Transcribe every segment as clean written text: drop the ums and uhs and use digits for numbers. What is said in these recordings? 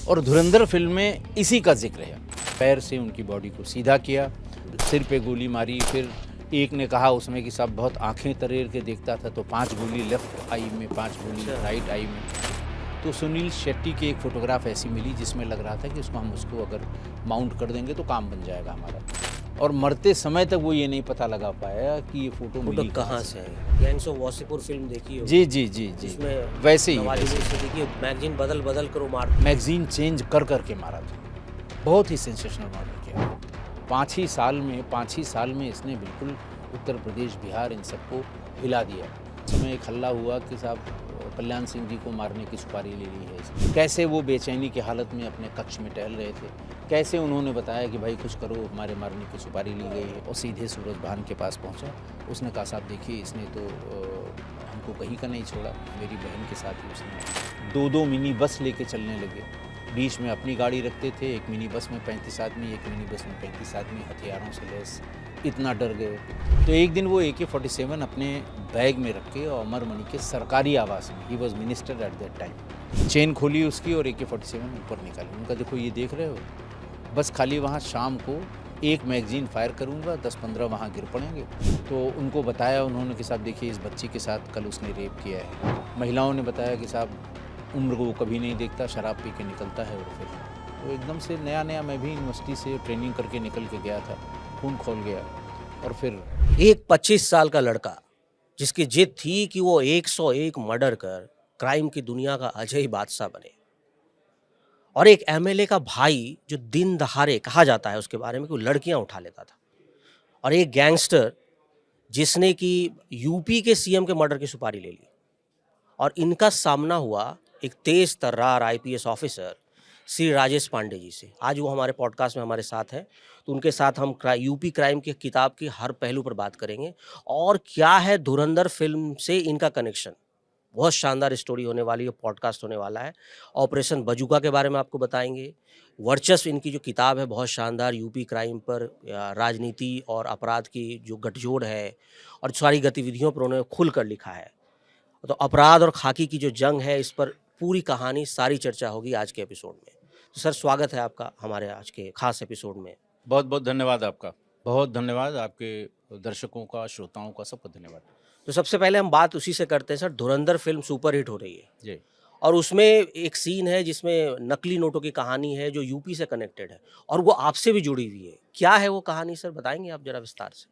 और धुरंधर फिल्म में इसी का जिक्र है। पैर से उनकी बॉडी को सीधा किया, सिर पे गोली मारी। फिर एक ने कहा उसमें कि साहब बहुत आंखें तरेर के देखता था, तो 5 गोली लेफ्ट आई में, 5 गोली राइट आई में। तो सुनील शेट्टी की एक फ़ोटोग्राफ ऐसी मिली जिसमें लग रहा था कि उसको अगर माउंट कर देंगे तो काम बन जाएगा हमारा। और मरते समय तक वो ये नहीं पता लगा पाया कि ये फ़ोटो मिली कहाँ से है। गैंग्स ऑफ वासेपुर फिल्म देखी होगी। जी जी जी जी, जिसमें वैसे ही देखिए मैगजीन बदल बदल कर मार, मैगजीन चेंज कर करके मारा था। बहुत ही सेंसेशनल मर्डर किया। 5 ही साल में इसने बिल्कुल उत्तर प्रदेश, बिहार इन सबको हिला दिया। उस समय एक हल्ला हुआ कि साहब कल्याण सिंह जी को मारने की सुपारी ले ली है इसने। कैसे वो बेचैनी की हालत में अपने कक्ष में टहल रहे थे, कैसे उन्होंने बताया कि भाई कुछ करो, हमारे मारने की सुपारी ली गई है। और सीधे सूरज भान के पास पहुंचा। उसने कहा साहब देखिए इसने तो हमको कहीं का नहीं छोड़ा, मेरी बहन के साथ ही उसने 2-2 मिनी बस लेके चलने लगे। बीच में अपनी गाड़ी रखते थे, एक मिनी बस में 35 आदमी, एक मिनी बस में 35 आदमी हथियारों से लैस। इतना डर गए तो एक दिन वो AK-47 अपने बैग में रख के और अमर मणि के सरकारी आवास में, he was minister at that time, chain खोली उसकी और AK-47 ऊपर निकाली। उनका देखो ये देख रहे हो, बस खाली वहाँ शाम को एक मैगजीन फायर करूँगा, 10-15 वहाँ गिर पड़ेंगे। तो उनको बताया उन्होंने कि साहब देखिए इस बच्ची के साथ कल उसने रेप किया है। महिलाओं ने बताया कि साहब उम्र को वो कभी नहीं देखता, शराब पी के निकलता है। और फिर तो एकदम से नया मैं भी यूनिवर्सिटी से ट्रेनिंग करके निकल के गया था, खून खोल गया। और फिर एक 25 साल का लड़का जिसकी जिद थी कि वो 101 मर्डर कर क्राइम की दुनिया का अजय बादशाह बने, और एक MLA का भाई जो दिन दहाड़े, कहा जाता है उसके बारे में कि वो लड़कियां उठा लेता था, और एक गैंगस्टर जिसने कि यूपी के CM के मर्डर की सुपारी ले ली। और इनका सामना हुआ एक तेज तर्रार IPS ऑफिसर श्री राजेश पांडे जी से। आज वो हमारे पॉडकास्ट में हमारे साथ हैं, तो उनके साथ हम यूपी क्राइम की किताब की हर पहलू पर बात करेंगे और क्या है धुरंधर फिल्म से इनका कनेक्शन। बहुत शानदार स्टोरी होने वाली है, पॉडकास्ट होने वाला है। ऑपरेशन बजूका के बारे में आपको बताएंगे। वर्चस्व इनकी जो किताब है बहुत शानदार, यूपी क्राइम पर राजनीति और अपराध की जो गठजोड़ है और सारी गतिविधियों पर उन्होंने खुल कर लिखा है। तो अपराध और खाकी की जो जंग है, इस पर पूरी कहानी, सारी चर्चा होगी आज के एपिसोड में। तो सर स्वागत है आपका हमारे आज के खास एपिसोड में। बहुत बहुत धन्यवाद आपका, बहुत धन्यवाद आपके दर्शकों का, श्रोताओं का, सबको धन्यवाद। तो सबसे पहले हम बात उसी से करते हैं सर। धुरंधर फिल्म सुपर हिट हो रही है जी, और उसमें एक सीन है जिसमें नकली नोटों की कहानी है जो यूपी से कनेक्टेड है और वो आपसे भी जुड़ी हुई है। क्या है वो कहानी सर, बताएंगे आप जरा विस्तार से?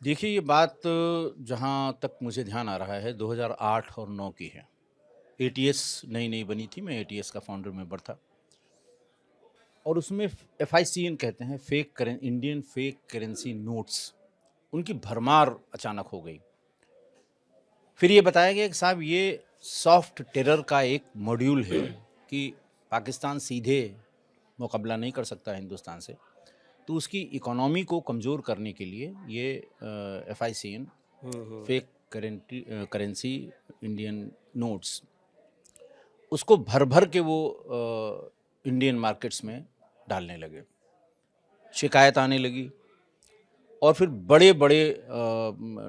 देखिए ये बात जहाँ तक मुझे ध्यान आ रहा है 2008 और 9 की है। ATS नई बनी थी, मैं ATS का फाउंडर मेंबर था। और उसमें FICN कहते हैं, इंडियन फेक करेंसी नोट्स, उनकी भरमार अचानक हो गई। फिर ये बताया गया कि साहब ये सॉफ्ट टेरर का एक मॉड्यूल है कि पाकिस्तान सीधे मुकाबला नहीं कर सकता हिंदुस्तान से, तो उसकी इकोनॉमी को कमज़ोर करने के लिए ये FICN, fake currency Indian notes, उसको भर के वो इंडियन मार्केट्स में डालने लगे। शिकायत आने लगी और फिर बड़े बड़े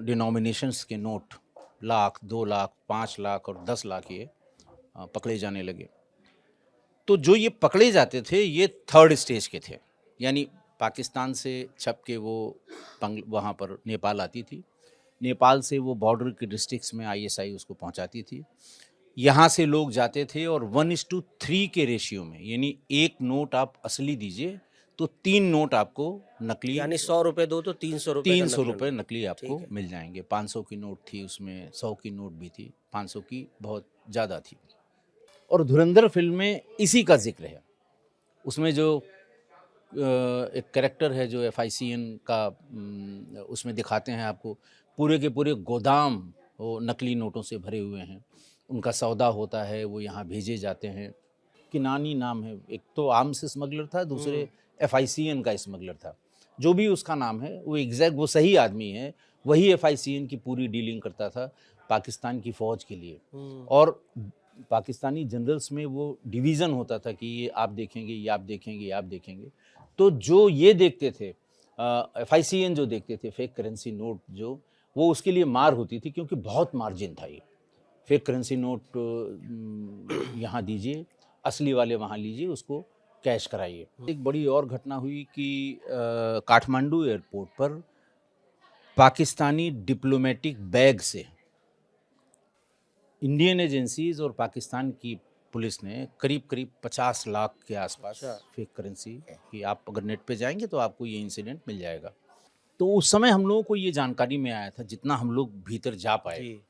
डिनोमिनेशंस के नोट, 1 लाख, 2 लाख, 5 लाख और 10 लाख ये पकड़े जाने लगे। तो जो ये पकड़े जाते थे ये 3rd स्टेज के थे, यानी पाकिस्तान से छप के वो वहाँ पर नेपाल आती थी, नेपाल से वो बॉर्डर के डिस्ट्रिक्ट्स में ISI उसको पहुँचाती थी, यहाँ से लोग जाते थे और 1:3 के रेशियो में, यानी 1 नोट आप असली दीजिए तो 3 नोट आपको नकली, यानी 100 रुपये दो तो 300 रुपये का 300 नकली रुपये नोट। नकली आपको मिल जाएंगे। 500 की नोट थी उसमें, 100 की नोट भी थी, 500 की बहुत ज़्यादा थी। और धुरंधर फिल्म में इसी का जिक्र है। उसमें जो एक कैरेक्टर है जो FICN का उसमें दिखाते हैं आपको, पूरे के पूरे गोदाम वो नकली नोटों से भरे हुए हैं, उनका सौदा होता है, वो यहाँ भेजे जाते हैं। किनानी नाम है, एक तो आर्म्स स्मगलर था, दूसरे FICN का स्मगलर था। जो भी उसका नाम है वो एग्जैक्ट वो सही आदमी है, वही FICN की पूरी डीलिंग करता था पाकिस्तान की फ़ौज के लिए। और पाकिस्तानी जनरल्स में वो डिवीज़न होता था कि ये आप देखेंगे, ये आप देखेंगे, ये आप देखेंगे। तो जो ये देखते थे FICN जो देखते थे फेक करेंसी नोट, जो वो उसके लिए मार होती थी, क्योंकि बहुत मार्जिन था। ये फेक करेंसी नोट यहाँ दीजिए असली वाले वहाँ लीजिए, उसको कैश कराइए। एक बड़ी और घटना हुई कि काठमांडू एयरपोर्ट पर पाकिस्तानी डिप्लोमेटिक बैग से इंडियन एजेंसीज और पाकिस्तान की पुलिस ने करीब करीब 50 लाख के आसपास अच्छा। फेक करेंसी की, आप अगर नेट पे जाएंगे तो आपको ये इंसिडेंट मिल जाएगा। तो उस समय हम लोगों को ये जानकारी में आया था, जितना हम लोग भीतर जा पाए, जी।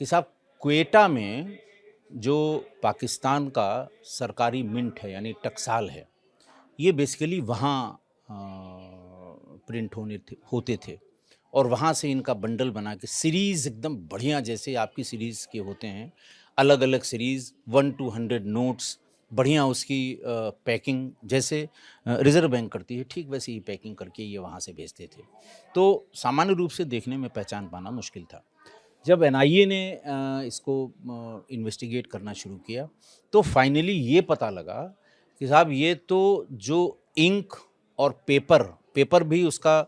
कि साहब क्वेटा में जो पाकिस्तान का सरकारी मिंट है यानी टकसाल है, ये बेसिकली वहाँ प्रिंट होते थे और वहाँ से इनका बंडल बना के सीरीज़ एकदम बढ़िया, जैसे आपकी सीरीज़ के होते हैं अलग अलग सीरीज़ 1 to 100 नोट्स, बढ़िया उसकी पैकिंग जैसे रिज़र्व बैंक करती है, ठीक वैसे ही पैकिंग करके ये वहाँ से भेजते थे। तो सामान्य रूप से देखने में पहचान पाना मुश्किल था। जब एनआईए ने इसको इन्वेस्टिगेट करना शुरू किया तो फाइनली ये पता लगा कि साहब ये तो जो इंक और पेपर भी उसका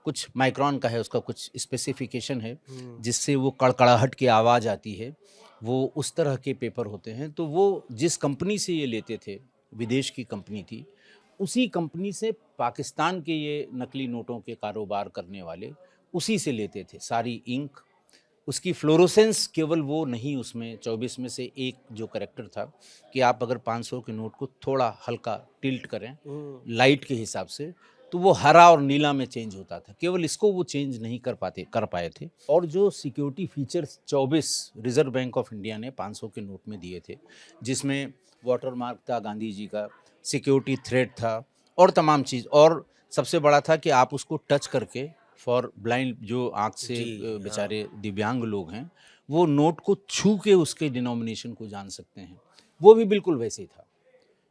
कुछ माइक्रोन का है, उसका कुछ स्पेसिफिकेशन है जिससे वो कड़कड़ाहट की आवाज़ आती है, वो उस तरह के पेपर होते हैं। तो वो जिस कंपनी से ये लेते थे, विदेश की कंपनी थी, उसी कंपनी से पाकिस्तान के ये नकली नोटों के कारोबार करने वाले उसी से लेते थे सारी इंक। उसकी फ्लोरोसेंस केवल वो नहीं, उसमें 24 में से एक जो करेक्टर था कि आप अगर 500 के नोट को थोड़ा हल्का टिल्ट करें लाइट के हिसाब से तो वो हरा और नीला में चेंज होता था, केवल इसको वो चेंज नहीं कर पाए थे। और जो security features 24 reserve bank of India ने 500 के नोट में दिए थे, जिसमें वाटरमार्क था गांधी जी का, सिक्योरिटी थ्रेड था और तमाम चीज़, और सबसे बड़ा था कि आप उसको टच करके फॉर ब्लाइंड जो आँख से जी, बेचारे दिव्यांग लोग हैं, वो नोट को छू के उसके डिनोमिनेशन को जान सकते हैं। वो भी बिल्कुल वैसे ही था।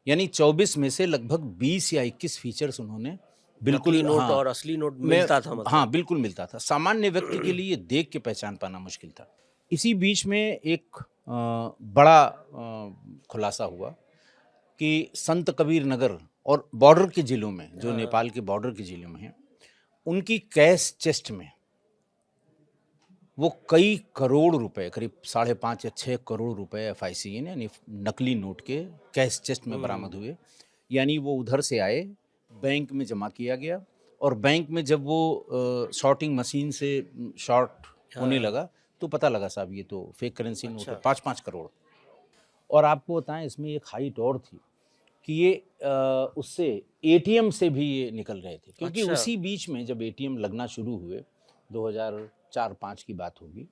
यानी 24 में से लगभग 20 या 21 फीचर्स उन्होंने नकली बिल्कुल, नोट हाँ, और असली नोट मैं मिलता था मतलब। हाँ, बिल्कुल मिलता था। सामान्य व्यक्ति के लिए देख के पहचान पाना मुश्किल था। इसी बीच में एक बड़ा खुलासा हुआ कि संत कबीर नगर और बॉर्डर के ज़िलों में, जो नेपाल के बॉर्डर के ज़िलों में हैं, उनकी कैश चेस्ट में वो कई करोड़ रुपए, करीब 5.5 या 6 करोड़ रुपए एफआईसी ने यानी नकली नोट के कैश चेस्ट में बरामद हुए। यानी वो उधर से आए, बैंक में जमा किया गया और बैंक में जब वो शॉर्टिंग मशीन से शॉर्ट होने लगा तो पता लगा साहब ये तो फेक करेंसी नोट है, 5-5 करोड़। और आपको बताएं इसमें एक हाइट और थी कि ये उससे एटीएम से भी ये निकल रहे थे, क्योंकि अच्छा। उसी बीच में जब एटीएम लगना शुरू हुए, 2004-5 की बात होगी,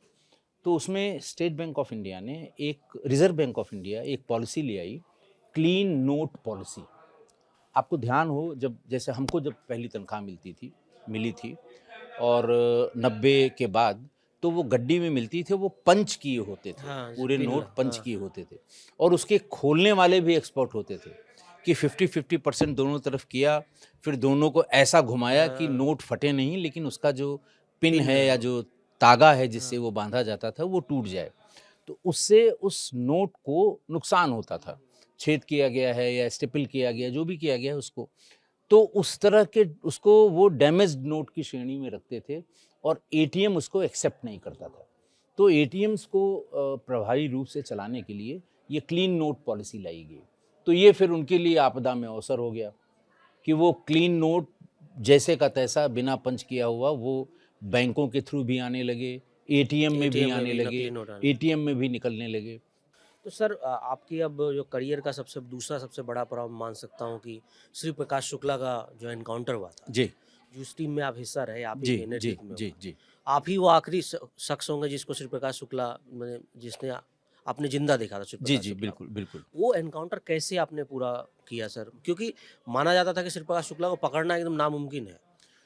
तो उसमें स्टेट बैंक ऑफ इंडिया ने एक, रिजर्व बैंक ऑफ इंडिया एक पॉलिसी ले आई, क्लीन नोट पॉलिसी। आपको ध्यान हो, जब जैसे हमको जब पहली तनख्वाह मिली थी और 90 के बाद, तो वो गड्डी में मिलती थी, वो पंच किए होते थे, पूरे नोट पंच किए होते थे और उसके खोलने वाले भी एक्सपर्ट होते थे कि 50-50% दोनों तरफ किया, फिर दोनों को ऐसा घुमाया कि नोट फटे नहीं, लेकिन उसका जो पिन है या जो तागा है जिससे वो बांधा जाता था वो टूट जाए। तो उससे उस नोट को नुकसान होता था, छेद किया गया है या स्टेपल किया गया, जो भी किया गया उसको, तो उस तरह के उसको वो डैमेज्ड नोट की श्रेणी में रखते थे और एटीएम उसको एक्सेप्ट नहीं करता था। तो एटीएम्स को प्रभावी रूप से चलाने के लिए ये क्लीन नोट पॉलिसी लाई गई। तो ये फिर उनके लिए आपदा में अवसर हो गया कि वो क्लीन नोट जैसे का तैसा बिना पंच किया हुआ वो बैंकों के थ्रू भी आने लगे, एटीएम में भी आने लगे, एटीएम में भी निकलने लगे। तो सर आपकी अब जो करियर का दूसरा सबसे बड़ा पड़ाव मान सकता हूँ कि श्री प्रकाश शुक्ला का जो एनकाउंटर हुआ था, जी जिस टीम में आप हिस्सा रहे, आप ही जी के जी नेतृत्व में जी हुआ। जी आप ही वो आखिरी शख्स होंगे जिसको श्री प्रकाश शुक्ला जिसने आपने जिंदा देखा था श्री जी प्रकाश जी, शुक्ला को। बिल्कुल बिल्कुल। वो एनकाउंटर कैसे आपने पूरा किया सर? क्योंकि माना जाता था कि श्री प्रकाश शुक्ला को पकड़ना एकदम नामुमकिन है।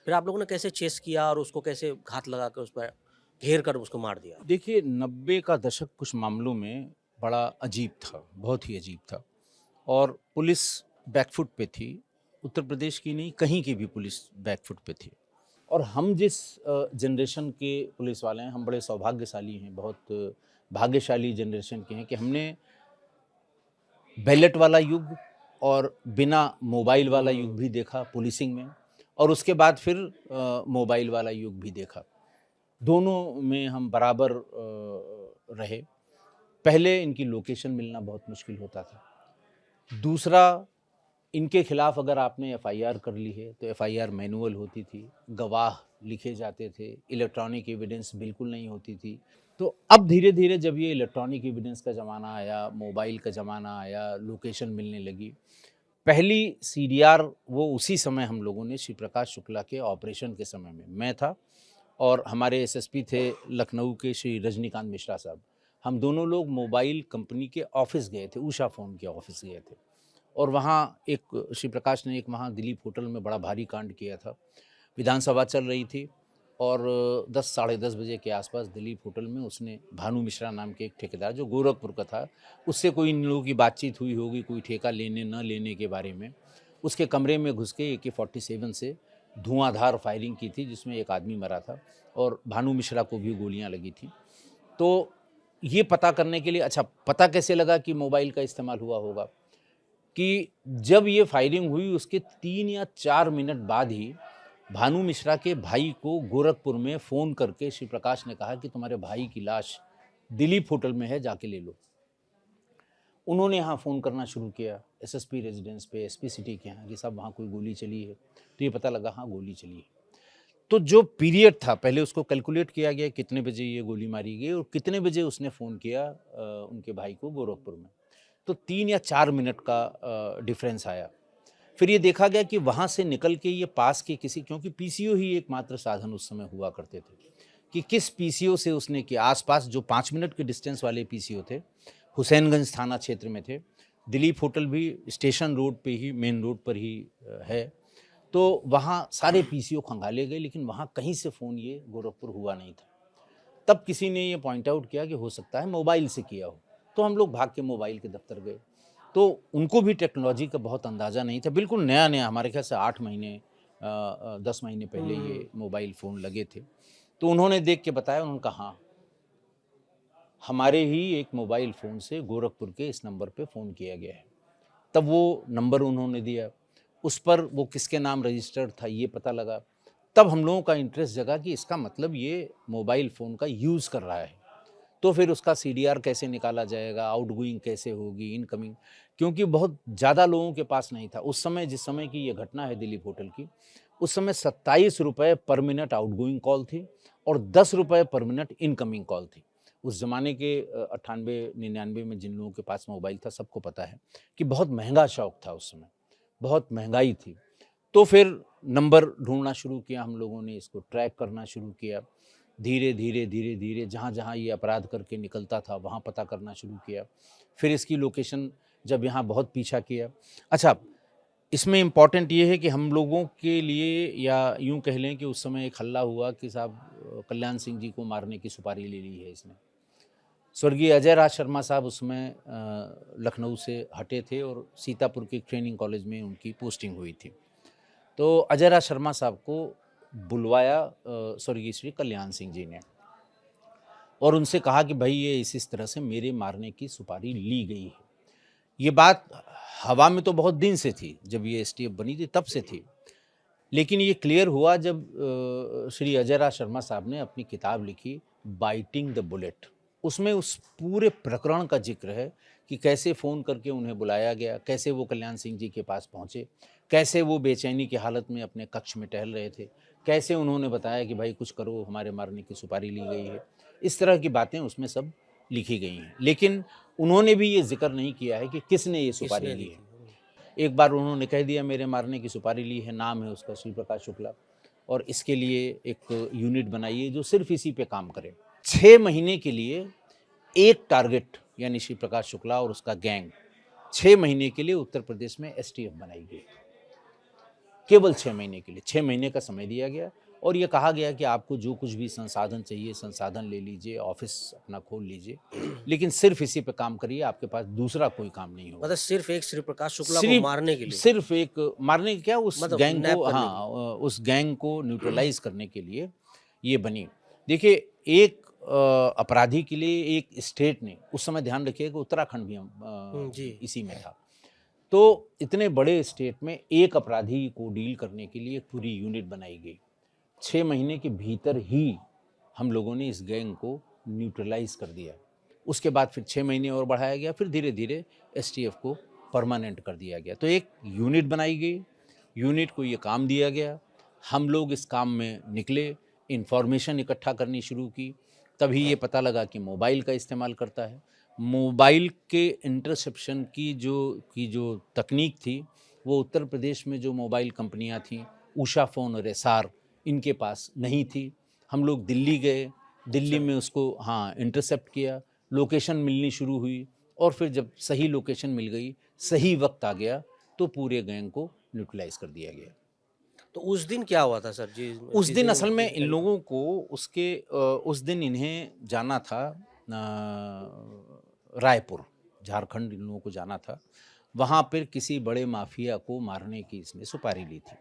फिर आप लोगों ने कैसे चेस किया और उसको कैसे घात लगा कर उस पर घेर कर उसको मार दिया? देखिए 90 का दशक कुछ मामलों में बड़ा अजीब था, बहुत ही अजीब था और पुलिस बैकफुट पे थी। उत्तर प्रदेश की नहीं, कहीं की भी पुलिस बैकफुट पे थी। और हम जिस जनरेशन के पुलिस वाले हैं, हम बड़े सौभाग्यशाली हैं, बहुत भाग्यशाली जनरेशन के हैं कि हमने बैलेट वाला युग और बिना मोबाइल वाला युग भी देखा पुलिसिंग में, और उसके बाद फिर मोबाइल वाला युग भी देखा। दोनों में हम बराबर रहे। पहले इनकी लोकेशन मिलना बहुत मुश्किल होता था, दूसरा, इनके खिलाफ अगर आपने एफआईआर कर ली है तो एफआईआर मैनुअल होती थी, गवाह लिखे जाते थे, इलेक्ट्रॉनिक एविडेंस बिल्कुल नहीं होती थी। तो अब धीरे धीरे जब ये इलेक्ट्रॉनिक एविडेंस का ज़माना आया, मोबाइल का ज़माना आया, लोकेशन मिलने लगी, पहली सीडीआर वो उसी समय हम लोगों ने श्री प्रकाश शुक्ला के ऑपरेशन के समय में, मैं था और हमारे एसएसपी थे लखनऊ के श्री रजनीकांत मिश्रा साहब, हम दोनों लोग मोबाइल कंपनी के ऑफिस गए थे, उषा फ़ोन के ऑफिस गए थे और वहाँ एक श्री प्रकाश ने एक वहाँ दिलीप होटल में बड़ा भारी कांड किया था। विधानसभा चल रही थी और 10 साढ़े 10 बजे के आसपास दिलीप होटल में उसने भानु मिश्रा नाम के एक ठेकेदार जो गोरखपुर का था, उससे कोई इन लोगों की बातचीत हुई होगी कोई ठेका लेने न लेने के बारे में। उसके कमरे में घुस के AK-47 से धुआंधार फायरिंग की थी जिसमें एक आदमी मरा था और भानु मिश्रा को भी गोलियां लगी थी। तो ये पता करने के लिए, अच्छा पता कैसे लगा कि मोबाइल का इस्तेमाल हुआ होगा कि जब ये फायरिंग हुई उसके 3 या 4 मिनट बाद ही भानु मिश्रा के भाई को गोरखपुर में फ़ोन करके श्री प्रकाश ने कहा कि तुम्हारे भाई की लाश दिलीप होटल में है, जाके ले लो। उन्होंने यहाँ फ़ोन करना शुरू किया एसएसपी रेजिडेंस पे, एसपी सिटी के यहाँ कि साहब वहाँ कोई गोली चली है। तो ये पता लगा हाँ गोली चली है। तो जो पीरियड था पहले उसको कैलकुलेट किया गया कितने बजे ये गोली मारी गई और कितने बजे उसने फ़ोन किया उनके भाई को गोरखपुर में। तो 3 या 4 मिनट का डिफरेंस आया। फिर ये देखा गया कि वहाँ से निकल के ये पास के किसी, क्योंकि पीसीओ ही एकमात्र साधन उस समय हुआ करते थे, कि किस पीसीओ से उसने किया। आसपास जो 5 मिनट के डिस्टेंस वाले पीसीओ थे, हुसैनगंज थाना क्षेत्र में थे, दिलीप होटल भी स्टेशन रोड पे ही, मेन रोड पर ही है। तो वहाँ सारे पीसीओ खंगाले गए, लेकिन वहाँ कहीं से फ़ोन ये गोरखपुर हुआ नहीं था। तब किसी ने ये पॉइंट आउट किया कि हो सकता है मोबाइल से किया हो। तो हम लोग भाग के मोबाइल के दफ्तर गए। तो उनको भी टेक्नोलॉजी का बहुत अंदाज़ा नहीं था, बिल्कुल नया-नया, हमारे ख़्याल से 8 महीने 10 महीने पहले ये मोबाइल फ़ोन लगे थे। तो उन्होंने देख के बताया, उन्होंने कहा हाँ, हमारे ही एक मोबाइल फ़ोन से गोरखपुर के इस नंबर पे फ़ोन किया गया है। तब वो नंबर उन्होंने दिया, उस पर वो किसके नाम रजिस्टर्ड था ये पता लगा। तब हम लोगों का इंटरेस्ट जगा कि इसका मतलब ये मोबाइल फ़ोन का यूज़ कर रहा है। तो फिर उसका सीडीआर कैसे निकाला जाएगा, आउटगोइंग कैसे होगी, इनकमिंग, क्योंकि बहुत ज़्यादा लोगों के पास नहीं था। उस समय, जिस समय की ये घटना है दिलीप होटल की, उस समय 27 रुपये पर मिनट आउटगोइंग कॉल थी और 10 रुपये पर मिनट इनकमिंग कॉल थी। उस ज़माने के 98-99 में जिन लोगों के पास मोबाइल था सबको पता है कि बहुत महंगा शौक था उस समय, बहुत महंगाई थी। तो फिर नंबर ढूँढना शुरू किया हम लोगों ने, इसको ट्रैक करना शुरू किया। धीरे-धीरे जहाँ-जहाँ ये अपराध करके निकलता था वहाँ पता करना शुरू किया। फिर इसकी लोकेशन जब यहाँ बहुत पीछा किया। अच्छा, इसमें इम्पॉर्टेंट ये है कि हम लोगों के लिए, या यूँ कह लें कि उस समय एक हल्ला हुआ कि साहब कल्याण सिंह जी को मारने की सुपारी ले ली है इसने। स्वर्गीय अजय राज शर्मा साहब उस समय लखनऊ से हटे थे और सीतापुर के ट्रेनिंग कॉलेज में उनकी पोस्टिंग हुई थी। तो अजय राज शर्मा साहब को बुलवाया स्वर्गीय श्री कल्याण सिंह जी ने और उनसे कहा कि भाई ये इस तरह से मेरे मारने की सुपारी ली गई है। ये बात हवा में तो बहुत दिन से थी, जब ये एसटीएफ बनी थी तब से थी, लेकिन ये क्लियर हुआ जब श्री अजय राज शर्मा साहब ने अपनी किताब लिखी बाइटिंग द बुलेट। उसमें उस पूरे प्रकरण का जिक्र है कि कैसे फ़ोन करके उन्हें बुलाया गया, कैसे वो कल्याण सिंह जी के पास पहुँचे, कैसे वो बेचैनी की हालत में अपने कक्ष में टहल रहे थे, कैसे उन्होंने बताया कि भाई कुछ करो, हमारे मारने की सुपारी ली गई है। इस तरह की बातें उसमें सब लिखी गई हैं, लेकिन उन्होंने भी ये जिक्र नहीं किया है कि किसने ये सुपारी किसने ली ली है। थी? एक बार उन्होंने कह दिया मेरे मारने की सुपारी ली है, नाम है उसका श्री प्रकाश शुक्ला, और इसके लिए एक यूनिट बनाइए जो सिर्फ इसी पे काम करे। 6 महीने के लिए एक टारगेट, यानी श्री प्रकाश शुक्ला और उसका गैंग, 6 महीने के लिए उत्तर प्रदेश में एसटीएफ बनाई गई। केवल 6 महीने के लिए, 6 महीने का समय दिया गया और ये कहा गया कि आपको जो कुछ भी संसाधन चाहिए, संसाधन ले लीजिए, ऑफिस अपना खोल लीजिए, लेकिन सिर्फ इसी पे काम करिए, आपके पास दूसरा कोई काम नहीं होगा। मतलब सिर्फ एक श्री प्रकाश शुक्ला को सिर्फ मारने के लिए, सिर्फ एक मारने क्या, उस मतलब गैंग नैप को, करने हाँ के लिए। उस गैंग को न्यूट्रलाइज करने के लिए ये बनी। देखिए, एक अपराधी के लिए एक स्टेट ने, उस समय ध्यान रखिए कि उत्तराखंड भी जी। इसी में था, तो इतने बड़े स्टेट में एक अपराधी को डील करने के लिए एक पूरी यूनिट बनाई गई। 6 महीने के भीतर ही हम लोगों ने इस गैंग को न्यूट्रलाइज कर दिया। उसके बाद फिर 6 महीने और बढ़ाया गया, फिर धीरे धीरे एसटीएफ को परमानेंट कर दिया गया। तो एक यूनिट बनाई गई, यूनिट को ये काम दिया गया, हम लोग इस काम में निकले, इंफॉर्मेशन इकट्ठा करनी शुरू की। तभी ये पता लगा कि मोबाइल का इस्तेमाल करता है। मोबाइल के इंटरसेप्शन की जो तकनीक थी, वो उत्तर प्रदेश में जो मोबाइल कंपनियां थीं, उषा फ़ोन और एस्सार, इनके पास नहीं थी। हम लोग दिल्ली गए, दिल्ली अच्छा। में उसको हाँ इंटरसेप्ट किया, लोकेशन मिलनी शुरू हुई, और फिर जब सही लोकेशन मिल गई, सही वक्त आ गया, तो पूरे गैंग को न्यूट्रलाइज कर दिया गया। तो उस दिन क्या हुआ था सर जी? उस जिस दिन दिन असल में इन इंसिडेंट। लोगों को उस दिन इन्हें जाना था रायपुर, झारखंड इन लोगों को जाना था। वहाँ पर किसी बड़े माफिया को मारने की इसने सुपारी ली थी।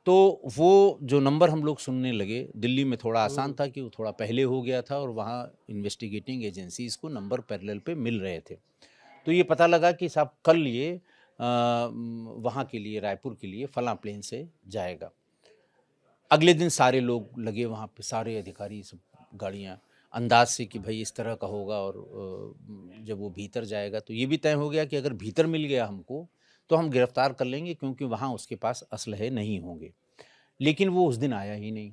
तो वो जो नंबर हम लोग सुनने लगे, दिल्ली में थोड़ा आसान था कि वो थोड़ा पहले हो गया था, और वहाँ इन्वेस्टिगेटिंग एजेंसीज़ को नंबर पैरेलल पे मिल रहे थे। तो ये पता लगा कि साहब कल ये वहाँ के लिए, रायपुर के लिए फलां प्लेन से जाएगा। अगले दिन सारे लोग लगे वहाँ पे, सारे अधिकारी, सब गाड़ियाँ, अंदाज से कि भाई इस तरह का होगा, और जब वो भीतर जाएगा तो ये भी तय हो गया कि अगर भीतर मिल गया हमको तो हम गिरफ्तार कर लेंगे, क्योंकि वहाँ उसके पास असलहे नहीं होंगे। लेकिन वो उस दिन आया ही नहीं।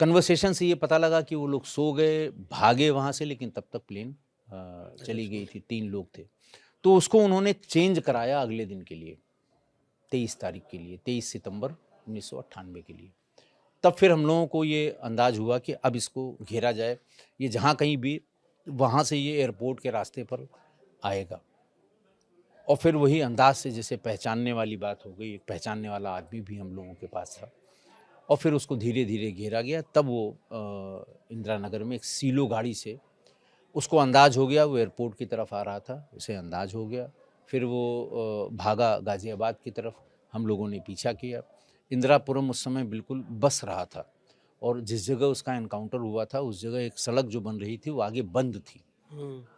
कन्वर्सेशन से ये पता लगा कि वो लोग सो गए, भागे वहाँ से, लेकिन तब तक प्लेन चली गई थी, 3 लोग थे। तो उसको उन्होंने चेंज कराया अगले दिन के लिए, 23 तारीख के लिए, 23 सितंबर 1998 के लिए। तब फिर हम लोगों को ये अंदाज हुआ कि अब इसको घेरा जाए, ये जहाँ कहीं भी, वहाँ से ये एयरपोर्ट के रास्ते पर आएगा। और फिर वही अंदाज से जैसे पहचानने वाली बात हो गई, एक पहचानने वाला आदमी भी हम लोगों के पास था, और फिर उसको धीरे धीरे घेरा गया। तब वो इंदिरा नगर में एक सीलो गाड़ी से उसको अंदाज हो गया, वो एयरपोर्ट की तरफ आ रहा था, उसे अंदाज हो गया। फिर वो भागा गाज़ियाबाद की तरफ, हम लोगों ने पीछा किया। इंदिरापुरम उस समय बिल्कुल बस रहा था, और जिस जगह उसका एनकाउंटर हुआ था, उस जगह एक सड़क जो बन रही थी वो आगे बंद थी।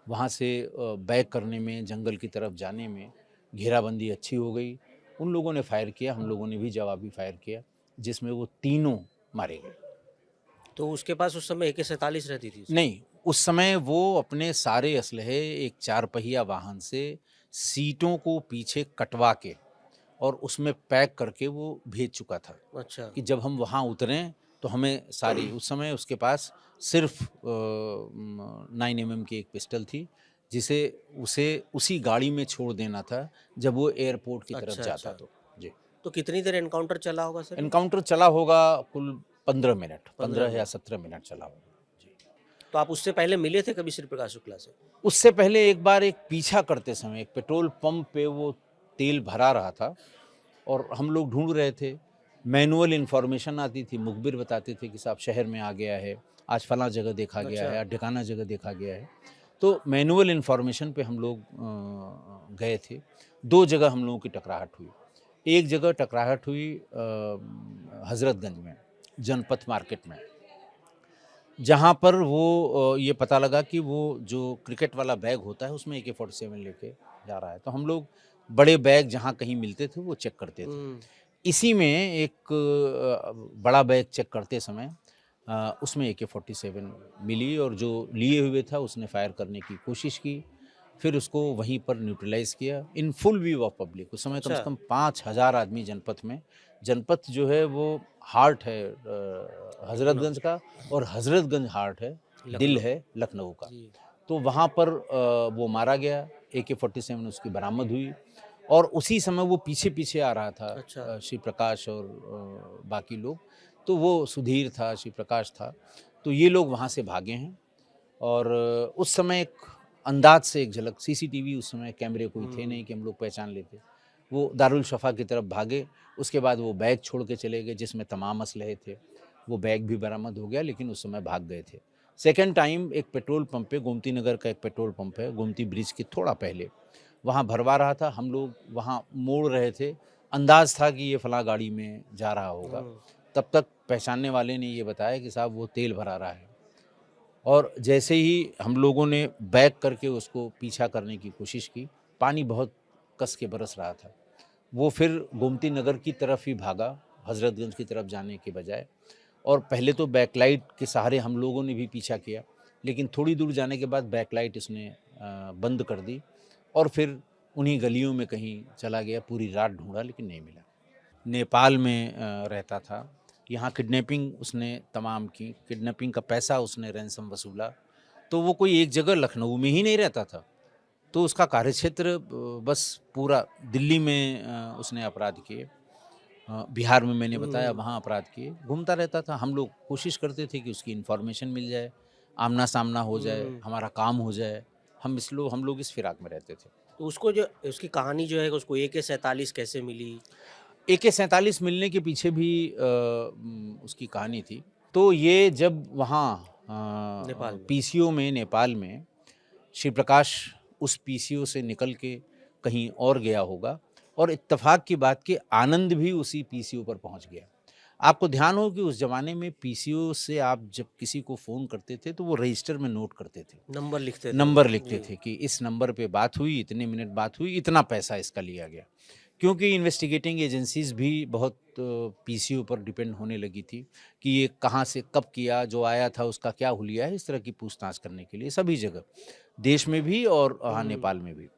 वहाँ से बैक करने में, जंगल की तरफ जाने में घेराबंदी अच्छी हो गई। उन लोगों ने फायर किया, हम लोगों ने भी जवाबी फायर किया, जिसमें वो तीनों मारे गए। तो उसके पास उस समय AK-47 रहती थी उसकी? नहीं, उस समय वो अपने सारे असलहे एक 4 पहिया वाहन से सीटों को पीछे कटवा के और उसमें पैक करके वो भेज चुका था, अच्छा। कि जब हम वहाँ उतरें तो हमें सारी, उस समय उसके पास सिर्फ 9mm की एक पिस्टल थी, जिसे उसे उसी गाड़ी में छोड़ देना था जब वो एयरपोर्ट की तरफ अच्छा, जाता अच्छा। तो। जी। तो कितनी देर एनकाउंटर चला होगा सर ये? एनकाउंटर चला होगा कुल 15 मिनट, 15 15 या मिनट। 17 मिनट चला होगा। जी। तो आप उससे पहले मिले थे कभी श्री प्रकाश शुक्ला से? उससे पहले एक बार एक पीछा करते समय एक पेट्रोल पंप पे वो तेल भरा रहा था, और हम लोग ढूंढ रहे थे। मैनुअल इन्फॉर्मेशन आती थी, मुखबिर बताते थे कि साहब शहर में आ गया है, आज फलां जगह देखा गया है, अच्छा। आज ढिकाना जगह देखा गया है। तो मैनुअल इन्फॉर्मेशन पे हम लोग गए थे। 2 जगह हम लोगों की टकराहट हुई। एक जगह टकराहट हुई हज़रतगंज में, जनपथ मार्केट में, जहाँ पर वो ये पता लगा कि वो जो क्रिकेट वाला बैग होता है उसमें AK-47 लेके जा रहा है। तो हम लोग बड़े बैग जहाँ कहीं मिलते थे वो चेक करते थे। इसी में एक बड़ा बैग चेक करते समय उसमें AK-47 मिली, और जो लिए हुए था उसने फायर करने की कोशिश की। फिर उसको वहीं पर न्यूट्रलाइज़ किया in full view of public. उस समय कम से अच्छा। कम 5000 आदमी जनपथ में, जनपथ जो है वो हार्ट है लखनऊ। हज़रतगंज का, और हज़रतगंज हार्ट है, दिल लखनऊ। है लखनऊ का। जी। तो वहाँ पर वो मारा गया, AK-47 उसकी बरामद हुई, और उसी समय वो पीछे-पीछे आ रहा था अच्छा। श्री प्रकाश और बाकी लोग। तो वो सुधीर था, श्री प्रकाश था, तो ये लोग वहाँ से भागे हैं। और उस समय एक अंदाज से एक झलक, सीसीटीवी उस समय कैमरे कोई थे नहीं कि हम लोग पहचान लेते। वो दारुल शफ़ा की तरफ भागे, उसके बाद वो बैग छोड़ के चले गए जिसमें तमाम असलहे थे। वो बैग भी बरामद हो गया, लेकिन उस समय भाग गए थे। सेकंड टाइम एक पेट्रोल पंप पे, गोमती नगर का एक पेट्रोल पंप है, गोमती ब्रिज के थोड़ा पहले, वहाँ भरवा रहा था। हम लोग वहाँ मोड़ रहे थे, अंदाज़ था कि ये फलाँ गाड़ी में जा रहा होगा। तब तक पहचानने वाले ने ये बताया कि साहब वो तेल भरा रहा है, और जैसे ही हम लोगों ने बैक करके उसको पीछा करने की कोशिश की, पानी बहुत कस के बरस रहा था। वो फिर गोमती नगर की तरफ ही भागा, हज़रतगंज की तरफ जाने के बजाय। और पहले तो बैकलाइट के सहारे हम लोगों ने भी पीछा किया, लेकिन थोड़ी दूर जाने के बाद बैकलाइट इसने बंद कर दी, और फिर उन्हीं गलियों में कहीं चला गया, पूरी रात ढूंढा लेकिन नहीं मिला। नेपाल में रहता था, यहाँ किडनैपिंग उसने तमाम की, किडनैपिंग का पैसा उसने रैंसम वसूला। तो वो कोई एक जगह लखनऊ में ही नहीं रहता था, तो उसका कार्यक्षेत्र बस पूरा दिल्ली में उसने अपराध किए, बिहार में मैंने बताया वहाँ अपराध किए, घूमता रहता था। हम लोग कोशिश करते थे कि उसकी इन्फॉर्मेशन मिल जाए, आमना सामना हो जाए, हमारा काम हो जाए। हम लोग इस फिराक में रहते थे। तो उसको जो उसकी कहानी जो है उसको AK-47 कैसे मिली? AK-47 मिलने के पीछे भी उसकी कहानी थी। तो ये जब वहाँ नेपाल में। पीसीओ में, नेपाल में श्री प्रकाश उस पीसीओ से निकल के कहीं और गया होगा, और इत्तेफाक की बात कि आनंद भी उसी पीसीओ पर पहुंच गया। आपको ध्यान हो कि उस जमाने में पीसीओ से आप जब किसी को फ़ोन करते थे तो वो रजिस्टर में नोट करते थे, नंबर लिखते थे। नंबर लिखते जी। थे कि इस नंबर पे बात हुई, इतने मिनट बात हुई, इतना पैसा इसका लिया गया। क्योंकि इन्वेस्टिगेटिंग एजेंसीज भी बहुत पीसीओ पर डिपेंड होने लगी थी कि ये कहाँ से कब किया, जो आया था उसका क्या हुलिया है, इस तरह की पूछताछ करने के लिए सभी जगह, देश में भी और हाँ नेपाल में भी।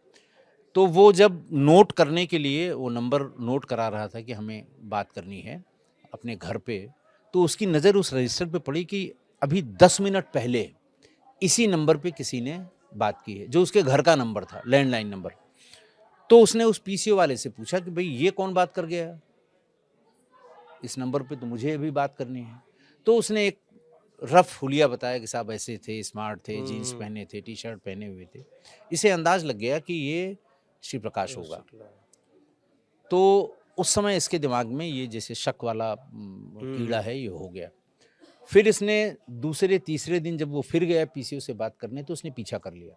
तो वो जब नोट करने के लिए वो नंबर नोट करा रहा था कि हमें बात करनी है अपने घर पे, तो उसकी नज़र उस रजिस्टर पे पड़ी कि अभी 10 मिनट पहले इसी नंबर पे किसी ने बात की है, जो उसके घर का नंबर था, लैंडलाइन नंबर। तो उसने उस पीसीओ वाले से पूछा कि भाई ये कौन बात कर गया, इस नंबर पे तो मुझे अभी बात करनी है। तो उसने एक रफ हुलिया बताया कि साहब ऐसे थे, स्मार्ट थे, जीन्स पहने थे, टी शर्ट पहने हुए थे। इसे अंदाज लग गया कि ये श्री प्रकाश होगा। तो उस समय इसके दिमाग में ये जैसे शक वाला कीड़ा है, ये हो गया। फिर इसने दूसरे तीसरे दिन जब वो फिर गया पीसीओ से बात करने, तो उसने पीछा कर लिया।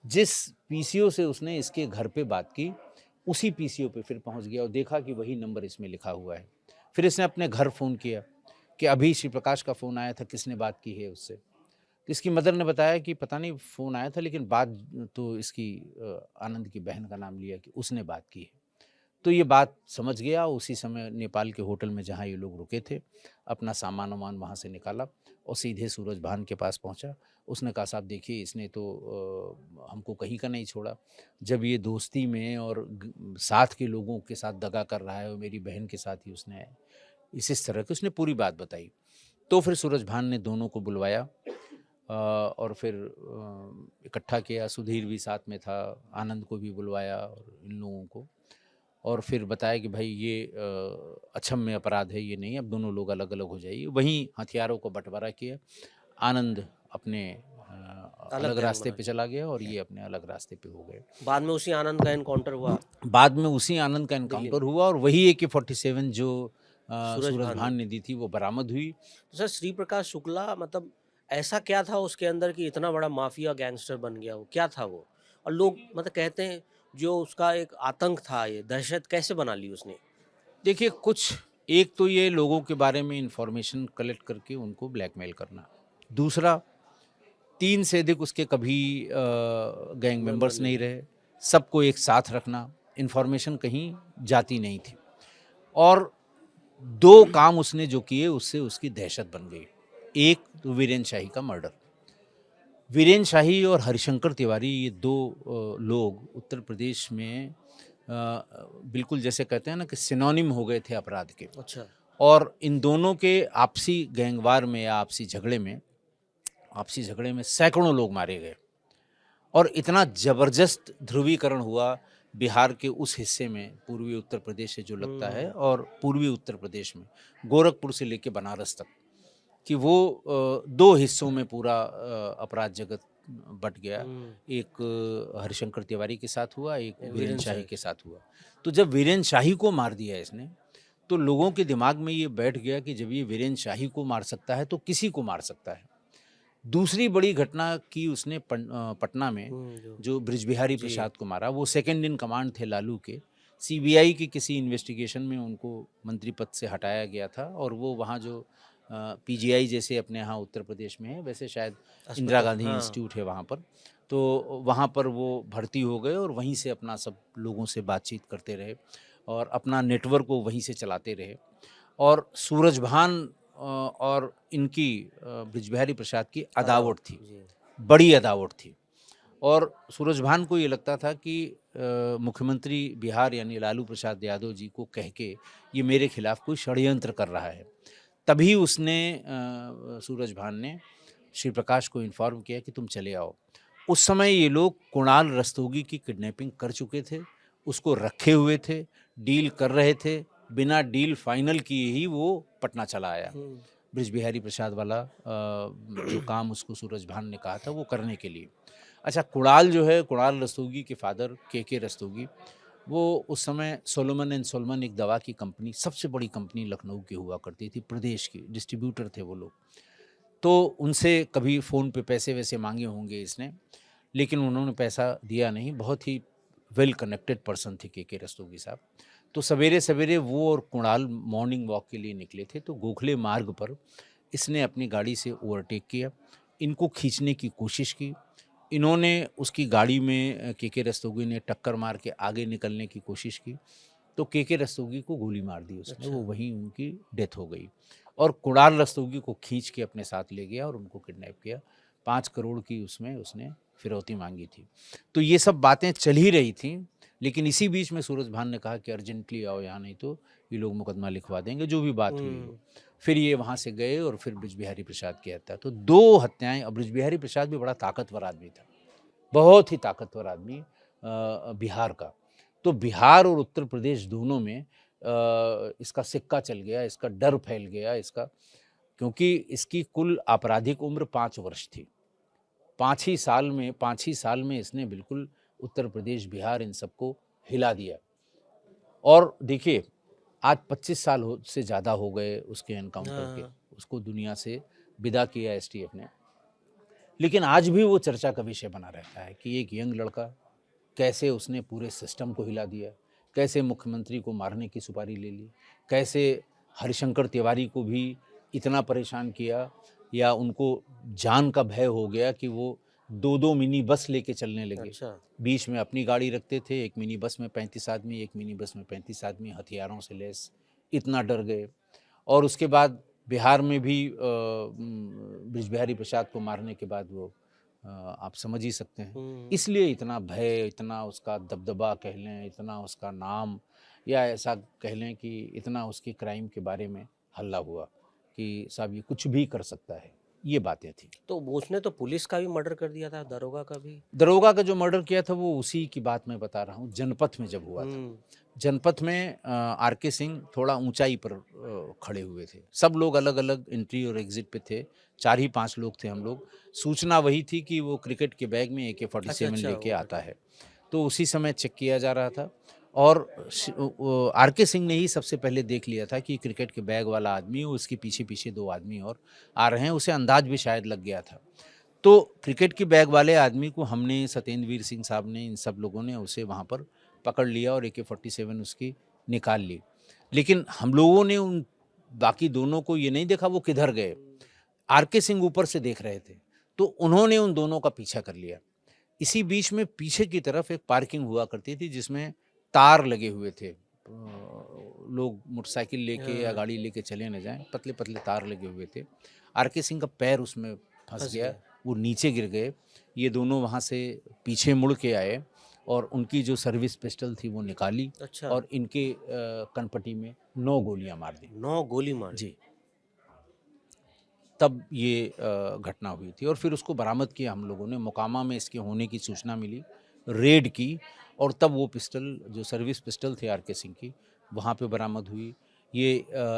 जिस पीसीओ से उसने इसके घर पे बात की, उसी पीसीओ पे फिर पहुंच गया और देखा कि वही नंबर इसमें लिखा हुआ है। फिर इसने अपने घर फ़ोन किया कि अभी श्री प्रकाश का फ़ोन आया था, किसने बात की है उससे। तो इसकी मदर ने बताया कि पता नहीं फ़ोन आया था, लेकिन बात तो इसकी आनंद की बहन का नाम लिया कि उसने बात की है। तो ये बात समझ गया, उसी समय नेपाल के होटल में जहाँ ये लोग रुके थे, अपना सामान-वामान वहाँ से निकाला और सीधे सूरज भान के पास पहुँचा। उसने कहा साहब देखिए इसने तो हमको कहीं का नहीं छोड़ा। जब ये दोस्ती में और साथ के लोगों के साथ दगा कर रहा है और मेरी बहन के साथ ही उसने इस तरह की उसने पूरी बात बताई। तो फिर सूरज भान ने दोनों को बुलवाया और फिर इकट्ठा किया। सुधीर भी साथ में था, आनंद को भी बुलवाया और इन लोगों को, और फिर बताया कि भाई ये अक्षम्य अपराध है, ये नहीं, अब दोनों लोग अलग अलग हो जाइए। वहीं हथियारों को बंटवारा किया। आनंद अपने अलग रास्ते पे चला गया और ये अपने अलग रास्ते पे हो गए। बाद में उसी आनंद का एनकाउंटर हुआ बाद में उसी आनंद का एनकाउंटर हुआ और वही AK-47 जो सूरज सूरज भान भान ने दी थी वो बरामद हुई। तो सर श्री प्रकाश शुक्ला मतलब ऐसा क्या था उसके अंदर कि इतना बड़ा माफिया गैंगस्टर बन गया? वो क्या था वो? और लोग मतलब कहते हैं जो उसका एक आतंक था, ये दहशत कैसे बना ली उसने? देखिए कुछ, एक तो ये लोगों के बारे में इंफॉर्मेशन कलेक्ट करके उनको ब्लैकमेल करना। दूसरा, 3 से अधिक उसके कभी गैंग मेंबर्स नहीं रहे, सबको एक साथ रखना, इंफॉर्मेशन कहीं जाती नहीं थी। और 2 काम उसने जो किए उससे उसकी दहशत बन गई। एक तो वीरेंद्र शाही का मर्डर। वीरेंद्र शाही और हरिशंकर तिवारी, ये 2 लोग उत्तर प्रदेश में बिल्कुल जैसे कहते हैं ना कि सिनोनिम हो गए थे अपराध के। अच्छा। और इन दोनों के आपसी गैंगवार में या आपसी झगड़े में सैकड़ों लोग मारे गए और इतना ज़बरदस्त ध्रुवीकरण हुआ बिहार के उस हिस्से में, पूर्वी उत्तर प्रदेश से जो लगता है, और पूर्वी उत्तर प्रदेश में गोरखपुर से लेके बनारस तक, कि वो 2 हिस्सों में पूरा अपराध जगत बट गया। एक हरिशंकर तिवारी के साथ हुआ, एक वीरेंद्र शाही के साथ हुआ। तो जब वीरेंद्र शाही को मार दिया इसने, तो लोगों के दिमाग में ये बैठ गया कि जब ये वीरेंद्र शाही को मार सकता है तो किसी को मार सकता है। दूसरी बड़ी घटना की उसने पटना में, जो बृजबिहारी प्रसाद को मारा, वो सेकंड इन कमांड थे लालू के। सीबीआई की किसी इन्वेस्टिगेशन में उनको मंत्री पद से हटाया गया था और वो वहाँ जो पीजीआई जैसे अपने यहाँ उत्तर प्रदेश में है, वैसे शायद इंदिरा गांधी इंस्टीट्यूट है वहाँ पर, तो वहाँ पर वो भर्ती हो गए और वहीं से अपना सब लोगों से बातचीत करते रहे और अपना नेटवर्क को वहीं से चलाते रहे। और सूरज भान और इनकी बृजबिहारी प्रसाद की अदावट थी, बड़ी अदावट थी। और सूरजभान को ये लगता था कि मुख्यमंत्री बिहार यानी लालू प्रसाद यादव जी को कह के ये मेरे खिलाफ कोई षड्यंत्र कर रहा है। तभी उसने सूरजभान ने श्री प्रकाश को इन्फॉर्म किया कि तुम चले आओ। उस समय ये लोग कुणाल रस्तोगी की किडनैपिंग कर चुके थे, उसको रखे हुए थे, डील कर रहे थे, बिना डील फाइनल किए ही वो पटना चला आया। ब्रिज बिहारी प्रसाद वाला जो काम उसको सूरजभान ने कहा था वो करने के लिए। अच्छा, कुणाल जो है, कुणाल रस्तोगी के फादर के रस्तोगी, वो उस समय सोलोमन एंड सोलोमन एक दवा की कंपनी, सबसे बड़ी कंपनी लखनऊ की हुआ करती थी, प्रदेश की डिस्ट्रीब्यूटर थे वो लोग। तो उनसे कभी फ़ोन पे पैसे वैसे मांगे होंगे इसने, लेकिन उन्होंने पैसा दिया नहीं। बहुत ही वेल कनेक्टेड पर्सन थे के रस्तोगी साहब। तो सवेरे सवेरे वो और कुणाल मॉर्निंग वॉक के लिए निकले थे, तो गोखले मार्ग पर इसने अपनी गाड़ी से ओवरटेक किया, इनको खींचने की कोशिश की। इन्होंने उसकी गाड़ी में के रस्तोगी ने टक्कर मार के आगे निकलने की कोशिश की, तो के रस्तोगी को गोली मार दी उसने। वो वहीं उनकी डेथ हो गई। और कुणाल रस्तोगी को खींच के अपने साथ ले गया और उनको किडनैप किया। 5 करोड़ की उसमें उसने फिरौती मांगी थी। तो ये सब बातें चल ही रही थी, लेकिन इसी बीच में सूरजभान ने कहा कि अर्जेंटली आओ यहाँ, नहीं तो ये लोग मुकदमा लिखवा देंगे, जो भी बात हुई हो। फिर ये वहाँ से गए और फिर ब्रिज बिहारी प्रसाद की हत्या। तो 2 हत्याएं। और ब्रिज बिहारी प्रसाद भी बड़ा ताकतवर आदमी था, बहुत ही ताकतवर आदमी बिहार का। तो बिहार और उत्तर प्रदेश दोनों में इसका सिक्का चल गया, इसका डर फैल गया इसका, क्योंकि इसकी कुल आपराधिक उम्र 5 वर्ष थी। 5 ही साल में इसने बिल्कुल उत्तर प्रदेश, बिहार इन सबको हिला दिया। और देखिए, आज 25 साल से ज़्यादा हो गए उसके एनकाउंटर के, उसको दुनिया से विदा किया एसटीएफ ने, लेकिन आज भी वो चर्चा का विषय बना रहता है कि एक यंग लड़का कैसे उसने पूरे सिस्टम को हिला दिया, कैसे मुख्यमंत्री को मारने की सुपारी ले ली, कैसे हरिशंकर तिवारी को भी इतना परेशान किया, या उनको जान का भय हो गया कि वो 2-2 मिनी बस लेके चलने लगे। अच्छा। बीच में अपनी गाड़ी रखते थे, एक मिनी बस में 35 आदमी, एक मिनी बस में 35 आदमी हथियारों से लैस, इतना डर गए। और उसके बाद बिहार में भी ब्रिज बिहारी प्रसाद को मारने के बाद वो आप समझ ही सकते हैं, इसलिए इतना भय, इतना उसका दबदबा कह लें, इतना उसका नाम, या ऐसा कह लें कि इतना उसके क्राइम के बारे में हल्ला हुआ कि साहब ये कुछ भी कर सकता है। ये बातें थी। तो उसने तो पुलिस का भी मर्डर कर दिया था, दरोगा का भी। दरोगा का जो मर्डर किया था वो उसी की बात मैं बता रहा हूँ, जनपथ में जब हुआ था। जनपथ में आरके सिंह थोड़ा ऊंचाई पर खड़े हुए थे, सब लोग अलग अलग एंट्री और एग्जिट पे थे, 4 ही 5 लोग थे हम लोग। सूचना वही थी कि वो क्रिकेट के बैग में AK-47 लेके आता है, तो उसी समय चेक किया जा रहा था। और आरके सिंह ने ही सबसे पहले देख लिया था कि क्रिकेट के बैग वाला आदमी, उसके पीछे पीछे 2 आदमी और आ रहे हैं, उसे अंदाज भी शायद लग गया था। तो क्रिकेट के बैग वाले आदमी को हमने, सत्येंद्रवीर सिंह साहब ने, इन सब लोगों ने उसे वहाँ पर पकड़ लिया और AK-47 उसकी निकाल ली। लेकिन हम लोगों ने उन बाकी दोनों को ये नहीं देखा वो किधर गए। आरके सिंह ऊपर से देख रहे थे, तो उन्होंने उन दोनों का पीछा कर लिया। इसी बीच में पीछे की तरफ एक पार्किंग हुआ करती थी जिसमें तार लगे हुए थे, लोग मोटरसाइकिल लेके या गाड़ी लेके चले न जाएं, पतले पतले तार लगे हुए थे। आरके सिंह का पैर उसमें फंस गया, वो नीचे गिर गए। ये दोनों वहाँ से पीछे मुड़ के आए और उनकी जो सर्विस पिस्टल थी वो निकाली। अच्छा। और इनके कनपटी में 9 गोलियां मार दी। 9 गोली मार जी, तब ये घटना हुई थी। और फिर उसको बरामद किया हम लोगों ने, मोकामा में इसके होने की सूचना मिली, रेड की, और तब वो पिस्टल, जो सर्विस पिस्टल थे आरके सिंह की, वहाँ पे बरामद हुई। ये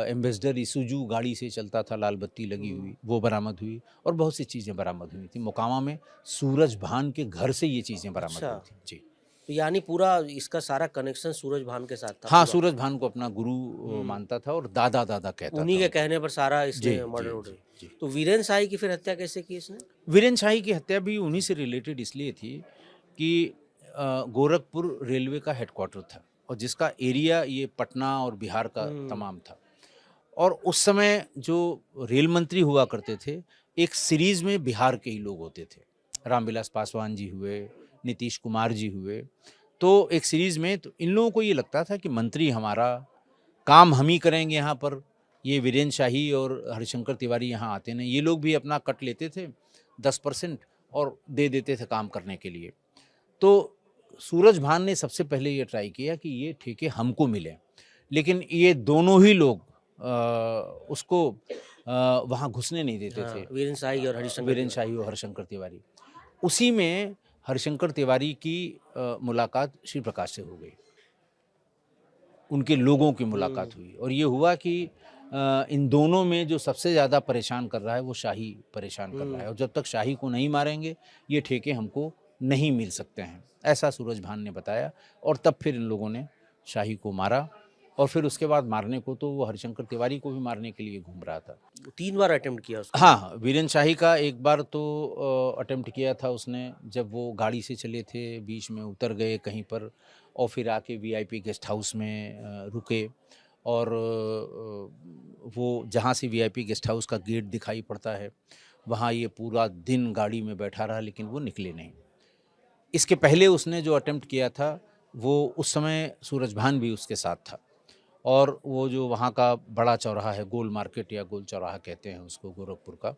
एम्बेसडर ईसुजू गाड़ी से चलता था, लाल बत्ती लगी हुई, वो बरामद हुई। और बहुत सी चीज़ें बरामद हुई थी मोकामा में, सूरजभान के घर से ये चीज़ें बरामद अच्छा। हुई थी। जी तो यानी पूरा इसका सारा कनेक्शन सूरजभान के साथ था। हाँ, पूरा। सूरजभान को अपना गुरु मानता था और दादा दादा कहता उन्हीं था के उनको। कहने पर सारा जी इसने जी मर्डर जी उड़े। जी। तो वीरेन शाही की फिर हत्या कैसे की इसने? वीरेन शाही की हत्या भी उन्हीं से रिलेटेड इसलिए थी कि गोरखपुर रेलवे का हेडक्वार्टर था और जिसका एरिया ये पटना और बिहार का तमाम था। और उस समय जो रेल मंत्री हुआ करते थे, एक सीरीज में बिहार के ही लोग होते थे। रामविलास पासवान जी हुए, नीतीश कुमार जी हुए। तो एक सीरीज में तो इन लोगों को ये लगता था कि मंत्री हमारा, काम हम ही करेंगे यहाँ पर, ये वीरेन शाही और हरिशंकर तिवारी यहाँ आते नहीं। ये लोग भी अपना कट लेते थे 10%, और दे देते थे काम करने के लिए। तो सूरज भान ने सबसे पहले ये ट्राई किया कि ये ठेके हमको मिले, लेकिन ये दोनों ही लोग उसको वहाँ घुसने नहीं देते थे। हाँ, वीरेंद्र शाही और हरिशंकर वीरेंद्र तिवारी। शाही और हरिशंकर तिवारी। उसी में हरिशंकर तिवारी की मुलाकात श्री प्रकाश से हो गई, उनके लोगों की मुलाकात हुई और ये हुआ कि इन दोनों में जो सबसे ज़्यादा परेशान कर रहा है वो शाही परेशान कर रहा है, और जब तक शाही को नहीं मारेंगे ये ठेके हमको नहीं मिल सकते हैं, ऐसा सूरज भान ने बताया। और तब फिर इन लोगों ने शाही को मारा, और फिर उसके बाद मारने को तो वो हरिशंकर तिवारी को भी मारने के लिए घूम रहा था। 3 बार अटेम्प्ट किया उसको। हाँ, वीरेंद्र शाही का एक बार तो अटेम्प्ट किया था उसने, जब वो गाड़ी से चले थे, बीच में उतर गए कहीं पर और फिर आके वीआईपी गेस्ट हाउस में रुके, और वो जहाँ से वीआईपी गेस्ट हाउस का गेट दिखाई पड़ता है वहाँ ये पूरा दिन गाड़ी में बैठा रहा, लेकिन वो निकले नहीं। इसके पहले उसने जो अटेम्प्ट किया था वो उस समय सूरज भान भी उसके साथ था, और वो जो वहाँ का बड़ा चौराहा है, गोल मार्केट या गोल चौराहा कहते हैं उसको, गोरखपुर का,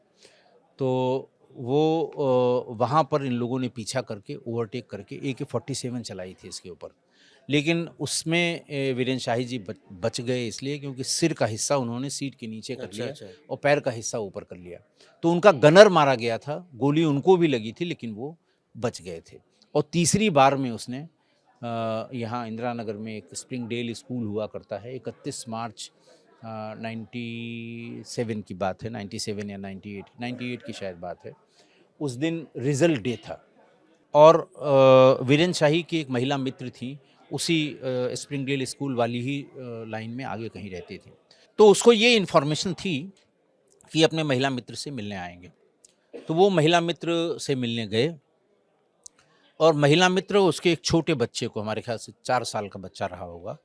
तो वो वहाँ पर इन लोगों ने पीछा करके ओवरटेक करके AK-47 चलाई थी इसके ऊपर, लेकिन उसमें वीरेंद्र शाही जी बच गए, इसलिए क्योंकि सिर का हिस्सा उन्होंने सीट के नीचे कर अच्छा, लिया अच्छा। और पैर का हिस्सा ऊपर कर लिया, तो उनका गनर मारा गया था, गोली उनको भी लगी थी लेकिन वो बच गए थे। और तीसरी बार में उसने यहाँ इंदिरा नगर में एक स्प्रिंग डेल स्कूल हुआ करता है, 31 मार्च 97 की बात है, 97 या 98 की शायद बात है, उस दिन रिजल्ट डे था, और वीरेंद्र शाही की एक महिला मित्र थी, उसी स्प्रिंग डेल स्कूल वाली ही लाइन में आगे कहीं रहती थी, तो उसको ये इन्फॉर्मेशन थी कि अपने महिला मित्र से मिलने आएंगे, तो वो महिला मित्र से मिलने गए, और महिला मित्र उसके एक छोटे बच्चे को, हमारे ख्याल से 4 साल का बच्चा रहा होगा,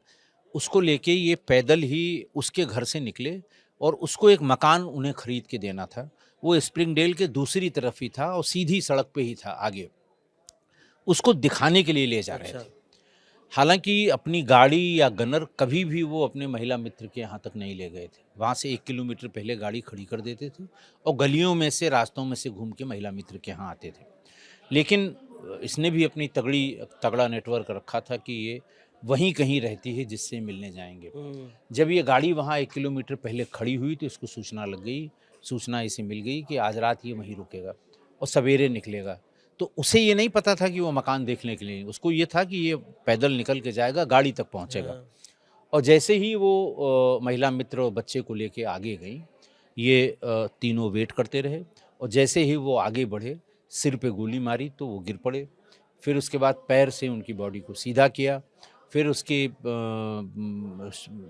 उसको लेके ये पैदल ही उसके घर से निकले, और उसको एक मकान उन्हें खरीद के देना था। वो स्प्रिंग डेल के दूसरी तरफ ही था और सीधी सड़क पे ही था आगे, उसको दिखाने के लिए ले जा रहे अच्छा। थे। हालांकि अपनी गाड़ी या गनर कभी भी वो अपने महिला मित्र के यहाँ तक नहीं ले गए थे, वहाँ से 1 किलोमीटर पहले गाड़ी खड़ी कर देते थे और गलियों में से, रास्तों में से घूम के महिला मित्र के यहाँ आते थे। लेकिन इसने भी अपनी तगड़ा नेटवर्क रखा था कि ये वहीं कहीं रहती है जिससे मिलने जाएंगे। जब ये गाड़ी वहाँ 1 किलोमीटर पहले खड़ी हुई तो इसको सूचना लग गई, सूचना इसे मिल गई कि आज रात ये वहीं रुकेगा और सवेरे निकलेगा। तो उसे ये नहीं पता था कि वो मकान देखने के लिए, उसको ये था कि ये पैदल निकल के जाएगा, गाड़ी तक पहुँचेगा। और जैसे ही वो महिला मित्र और बच्चे को लेके आगे गई, ये तीनों वेट करते रहे, और जैसे ही वो आगे बढ़े, सिर पे गोली मारी तो वो गिर पड़े। फिर उसके बाद पैर से उनकी बॉडी को सीधा किया, फिर उसके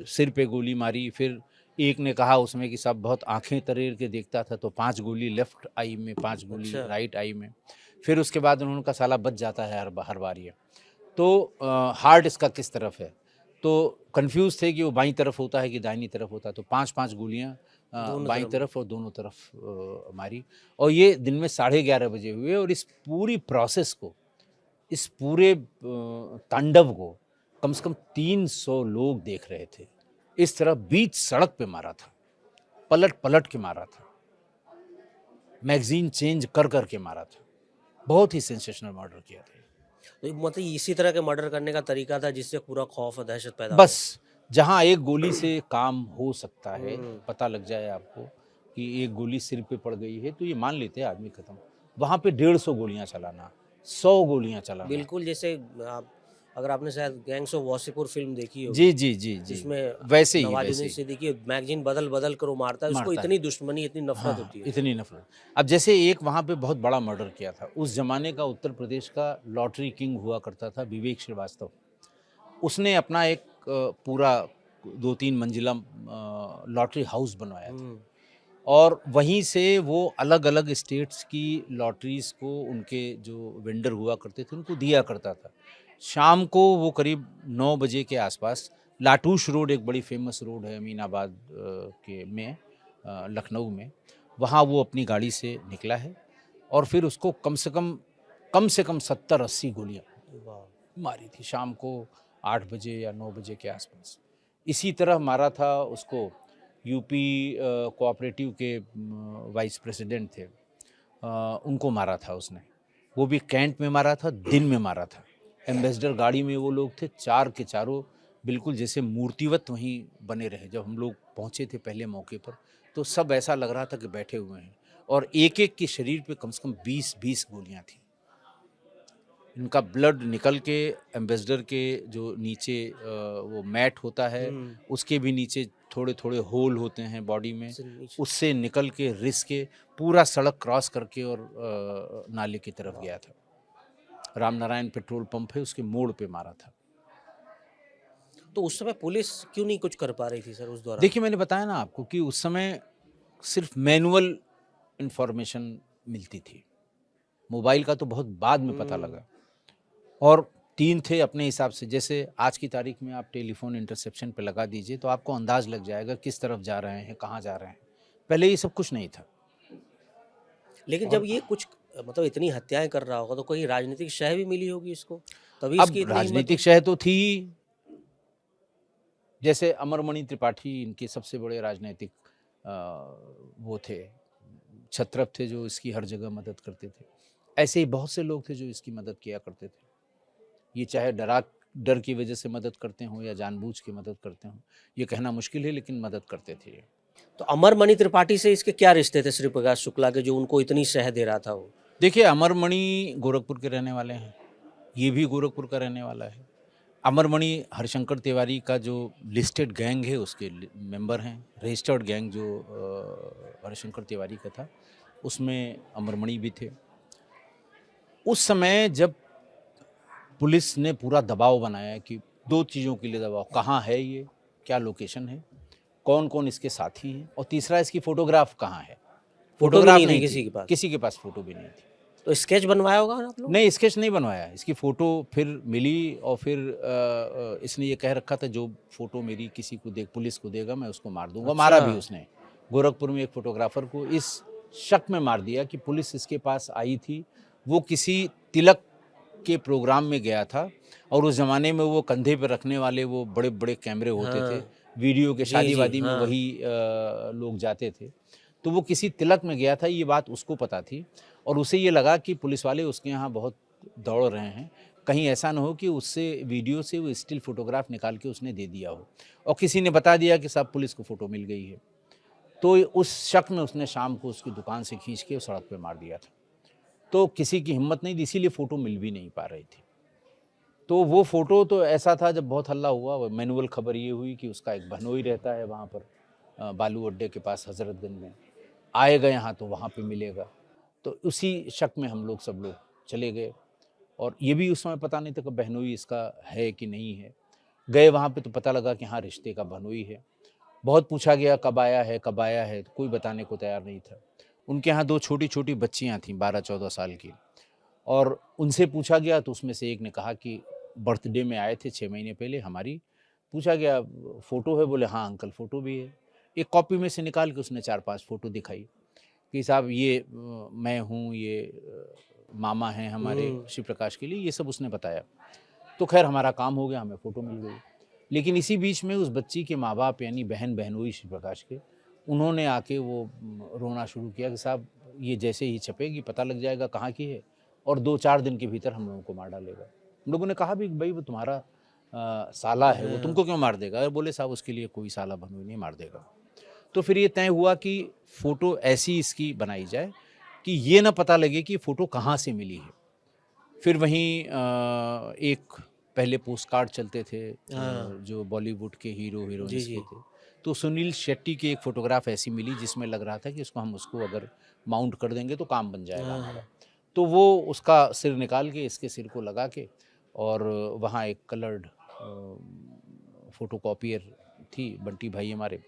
सिर पे गोली मारी। फिर एक ने कहा उसमें कि साहब बहुत आंखें तरेर के देखता था, तो 5 गोली लेफ्ट आई में, 5 गोली अच्छा। राइट आई में। फिर उसके बाद उन्होंने कहा साला बच जाता है हर बार ये, तो हार्ट इसका किस तरफ है, तो कंफ्यूज थे कि वो बाईं तरफ होता है कि दाहिनी तरफ होता है। तो 5-5 गोलियां बाईं तरफ और दोनों तरफ मारी, और ये दिन में 11:30 बजे हुए। और इस पूरी प्रोसेस को, इस पूरे तांडव को कम से कम 300 लोग देख रहे थे। इस तरह बीच सड़क पे मारा था, पलट पलट के मारा था, मैगजीन चेंज कर कर के मारा था। बहुत ही सेंसेशनल मर्डर किया था। तो मतलब इसी तरह के मर्डर करने का तरीका था जिससे पूरा खौफ और दहशत पैदा हो। बस जहाँ एक गोली से काम हो सकता है, पता लग जाए आपको कि एक गोली सिर पे पड़ गई है तो ये मान लेते हैं आदमी खत्म, वहाँ पे 150 गोलियां चलाना, 100 गोलियां चलाना। बिल्कुल, जैसे आप, अगर आपने शायद गैंग्स ऑफ वासेपुर फिल्म देखी होगी, जी जी जी जी, जिसमें वैसे ही नवाजुद्दीन सिद्दीकी मैगजीन बदल बदल कर वो मारता है, उसको मारता है। इतनी दुश्मनी, इतनी नफरत हाँ, होती है। इतनी नफरत। अब जैसे एक वहाँ पे बहुत बड़ा मर्डर किया था, उस जमाने का उत्तर प्रदेश का लॉटरी किंग हुआ करता था विवेक श्रीवास्तव। उसने अपना एक पूरा 2-3 मंजिला लॉटरी हाउस बनवाया था, और वहीं से वो अलग अलग स्टेट्स की लॉटरीज़ को उनके जो वेंडर हुआ करते थे उनको दिया करता था। शाम को वो करीब 9 बजे के आसपास, लाटूश रोड एक बड़ी फेमस रोड है अमीनाबाद के में, लखनऊ में, वहाँ वो अपनी गाड़ी से निकला है, और फिर उसको कम से कम 70-80 गोलियाँ मारी थी शाम को 8 बजे या 9 बजे के आसपास। इसी तरह मारा था उसको यूपी कोऑपरेटिव के वाइस प्रेसिडेंट थे, उनको मारा था उसने। वो भी कैंट में मारा था, दिन में मारा था। एम्बेसडर गाड़ी में वो लोग थे, चार के चारों बिल्कुल जैसे मूर्तिवत वहीं बने रहे। जब हम लोग पहुँचे थे पहले मौके पर, तो सब ऐसा लग रहा था कि बैठे हुए हैं, और एक एक के शरीर पे कम से कम 20-20 गोलियां थी। इनका ब्लड निकल के एम्बेसडर के जो नीचे वो मैट होता है, उसके भी नीचे थोड़े थोड़े होल होते हैं बॉडी में, उससे निकल के रिस के पूरा सड़क क्रॉस करके और नाले की तरफ गया था। रामनारायण पेट्रोल पंप है, उसके मोड़ पे मारा था। तो उस समय पुलिस क्यों नहीं कुछ कर पा रही थी सर उस दौरान? देखिए, मैंने बताया ना आपको कि उस समय सिर्फ मैनुअल इंफॉर्मेशन मिलती थी, मोबाइल का तो बहुत बाद में पता लगा। और 3 थे अपने हिसाब से। जैसे आज की तारीख में आप टेलीफोन इंटरसेप्शन पे लगा दीजिए तो आपको अंदाज लग जाएगा किस तरफ जा रहे हैं, कहाँ जा रहे हैं। पहले ये सब कुछ नहीं था। लेकिन और जब ये कुछ मतलब इतनी हत्याएं कर रहा होगा तो कोई राजनीतिक शह भी मिली होगी इसको, तभी अब इसकी इतनी हिम्मत राजनीतिक हुई। शह तो थी ही। जैसे अमरमणि त्रिपाठी इनके सबसे बड़े राजनीतिक वो थे, छत्रप थे, जो इसकी हर जगह मदद करते थे। ऐसे ही बहुत से लोग थे जो इसकी मदद किया करते थे। ये चाहे डर की वजह से मदद करते हों या जानबूझ के मदद करते हों, ये कहना मुश्किल है, लेकिन मदद करते थे ये। तो अमरमणि त्रिपाठी से इसके क्या रिश्ते थे श्री प्रकाश शुक्ला के, जो उनको इतनी शह दे रहा था वो? देखिए, अमरमणि गोरखपुर के रहने वाले हैं, ये भी गोरखपुर का रहने वाला है। अमरमणि हरिशंकर तिवारी का जो लिस्टेड गैंग है उसके मेंबर हैं। रजिस्टर्ड गैंग जो हरिशंकर तिवारी का था, उसमें अमरमणि भी थे। उस समय जब पुलिस ने पूरा दबाव बनाया कि 2 चीज़ों के लिए दबाव, कहाँ है ये, क्या लोकेशन है, कौन-कौन इसके साथी हैं, और तीसरा इसकी फ़ोटोग्राफ कहाँ है। फोटो भी फ़ोटोग्राफ नहीं थी नहीं थी, किसी के पास? किसी के पास फ़ोटो भी नहीं थी। तो स्केच बनवाया होगा ना आप लोग? नहीं, स्केच नहीं बनवाया, इसकी फ़ोटो फिर मिली, और फिर इसने ये कह रखा था जो फ़ोटो मेरी किसी को पुलिस को देगा मैं उसको मार दूँगा। मारा भी अच्छा। उसने। गोरखपुर में एक फ़ोटोग्राफ़र को इस शक में मार दिया कि पुलिस इसके पास आई थी, वो किसी तिलक के प्रोग्राम में गया था, और उस ज़माने में वो कंधे पे रखने वाले वो बड़े-बड़े कैमरे होते थे। हाँ। वीडियो के जी, जी, शादी-वादी में हाँ। वही लोग जाते थे। तो वो किसी तिलक में गया था, ये बात उसको पता थी, और उसे ये लगा कि पुलिस वाले उसके यहाँ बहुत दौड़ रहे हैं, कहीं ऐसा ना हो कि उससे वीडियो से वो स्टिल फ़ोटोग्राफ निकाल के उसने दे दिया हो, और किसी ने बता दिया कि साहब पुलिस को फ़ोटो मिल गई है। तो उस शक में उसने शाम को उसकी दुकान से खींच के सड़क पे मार दिया था। तो किसी की हिम्मत नहीं थी, इसीलिए फ़ोटो मिल भी नहीं पा रही थी। तो वो फ़ोटो तो ऐसा था, जब बहुत हल्ला हुआ, मैनुअल खबर ये हुई कि उसका एक बहनोई रहता है वहाँ पर बालू अड्डे के पास हज़रतगंज में। आएगा यहाँ तो वहाँ पे मिलेगा। तो उसी शक में हम लोग सब लोग चले गए, और ये भी उस समय पता नहीं था कि बहनोई इसका है कि नहीं है। गए वहाँ पे तो पता लगा कि हाँ, रिश्ते का बहनोई है। बहुत पूछा गया कब आया है, कब आया है, तो कोई बताने को तैयार नहीं था। उनके यहाँ 2 छोटी-छोटी बच्चियाँ थीं 12-14 साल की, और उनसे पूछा गया तो उसमें से एक ने कहा कि बर्थडे में आए थे 6 महीने पहले हमारी। पूछा गया फ़ोटो है? बोले हाँ अंकल फ़ोटो भी है। एक कॉपी में से निकाल के उसने 4-5 फ़ोटो दिखाई कि साहब ये मैं हूँ, ये मामा हैं हमारे शिव प्रकाश के लिए, ये सब उसने बताया। तो खैर हमारा काम हो गया, हमें फ़ोटो मिल गई। लेकिन इसी बीच में उस बच्ची के माँ-बाप यानी बहनोई शिव प्रकाश के, उन्होंने आके वो रोना शुरू किया कि साहब ये जैसे ही छपेगी पता लग जाएगा कहाँ की है, और 2-4 दिन के भीतर हम लोगों को मार डालेगा। हम लोगों ने कहा भी भई वो तुम्हारा साला है, वो तुमको क्यों मार देगा? बोले साहब उसके लिए कोई साला बहनोई नहीं मार देगा। तो फिर ये तय हुआ कि फ़ोटो ऐसी इसकी बनाई जाए कि ये ना पता लगे कि फ़ोटो कहाँ से मिली है। फिर वहीं एक पहले पोस्टकार्ड चलते थे हाँ। जो बॉलीवुड के हीरो जी, हीरोइंस के जी। थे। तो सुनील शेट्टी की एक फ़ोटोग्राफ ऐसी मिली जिसमें लग रहा था कि उसको अगर माउंट कर देंगे तो काम बन जाएगा हाँ, हमारा। हाँ। तो वो उसका सिर निकाल के इसके सिर को लगा के, और वहाँ एक कलर्ड फ़ोटोकॉपियर थी, बंटी भाई हमारे,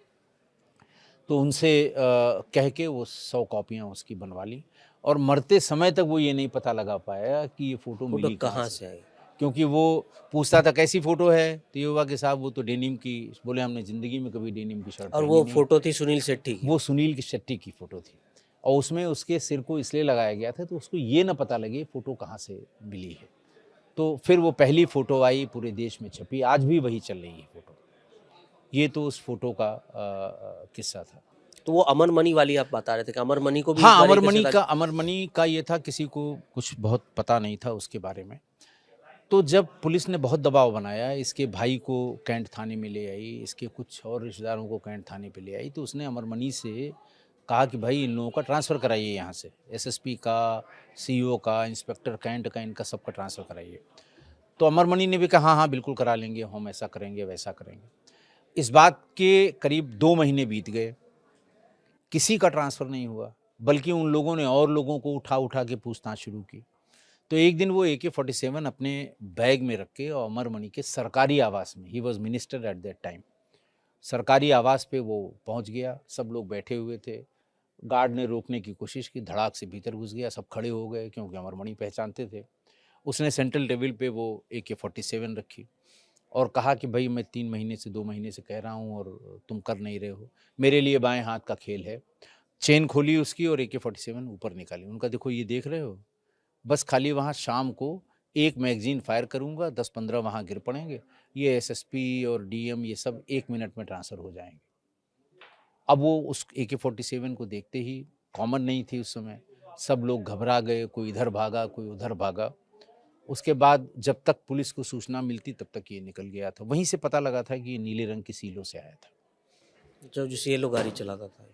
तो उनसे कह के वो 100 कॉपियाँ उसकी बनवा ली, और मरते समय तक वो ये नहीं पता लगा पाया कि ये फ़ोटो फोटो मिली कहाँ कहाँ से। से आई? क्योंकि वो पूछता था कैसी फ़ोटो है, तो ये हुआ कि साहब वो तो डेनिम की। बोले हमने ज़िंदगी में कभी डेनिम की शर्ट और पहनी वो नहीं। फोटो थी सुनील शेट्टी की। वो सुनील शेट्टी की फ़ोटो थी, और उसमें उसके सिर को इसलिए लगाया गया था तो उसको ये ना पता लगे फ़ोटो कहाँ से मिली है। तो फिर वो पहली फ़ोटो आई, पूरे देश में छपी, आज भी वही चल रही है फ़ोटो। ये तो उस फ़ोटो का किस्सा था। तो वो अमर मनी वाली आप बता रहे थे कि अमर मनी को भी हाँ, इस तरीके से अमर मनी का ये था, किसी को कुछ बहुत पता नहीं था उसके बारे में। तो जब पुलिस ने बहुत दबाव बनाया, इसके भाई को कैंट थाने में ले आई, इसके कुछ और रिश्तेदारों को कैंट थाने पे ले आई, तो उसने अमर मनी से कहा कि भाई इन लोगों का ट्रांसफ़र कराइए यहाँ से, एसएसपी का, सीईओ का, इंस्पेक्टर कैंट का, इनका सबका ट्रांसफ़र कराइए। तो अमर मनी ने भी कहा हाँ, हाँ, बिल्कुल करा लेंगे, हम ऐसा करेंगे, वैसा करेंगे। इस बात के करीब 2 महीने बीत गए, किसी का ट्रांसफ़र नहीं हुआ, बल्कि उन लोगों ने और लोगों को उठा के पूछताछ शुरू की। तो एक दिन वो AK-47 अपने बैग में रख के और अमर मनी के सरकारी आवास में, he was minister at that time, सरकारी आवास पे वो पहुंच गया। सब लोग बैठे हुए थे, गार्ड ने रोकने की कोशिश की, धड़ाक से भीतर घुस गया, सब खड़े हो गए क्योंकि अमर मनी पहचानते थे। उसने सेंट्रल टेबल पे वो AK-47 रखी और कहा कि भाई मैं 3 महीने से 2 महीने से कह रहा हूँ और तुम कर नहीं रहे हो, मेरे लिए बाएं हाथ का खेल है। चेन खोली उसकी और AK-47 ऊपर निकाली। उनका देखो ये देख रहे हो, बस खाली वहाँ शाम को एक मैगजीन फायर करूँगा, 10-15 वहाँ गिर पड़ेंगे, ये एसएसपी और डीएम ये सब 1 मिनट में ट्रांसफ़र हो जाएंगे। अब वो उस AK-47 को देखते ही, कॉमन नहीं थी उस समय, सब लोग घबरा गए, कोई इधर भागा, कोई उधर भागा। उसके बाद जब तक पुलिस को सूचना मिलती तब तक ये निकल गया था। वहीं से पता लगा था कि ये नीले रंग की सीलों से आया था। जब जिस येलो गाड़ी चलाता था।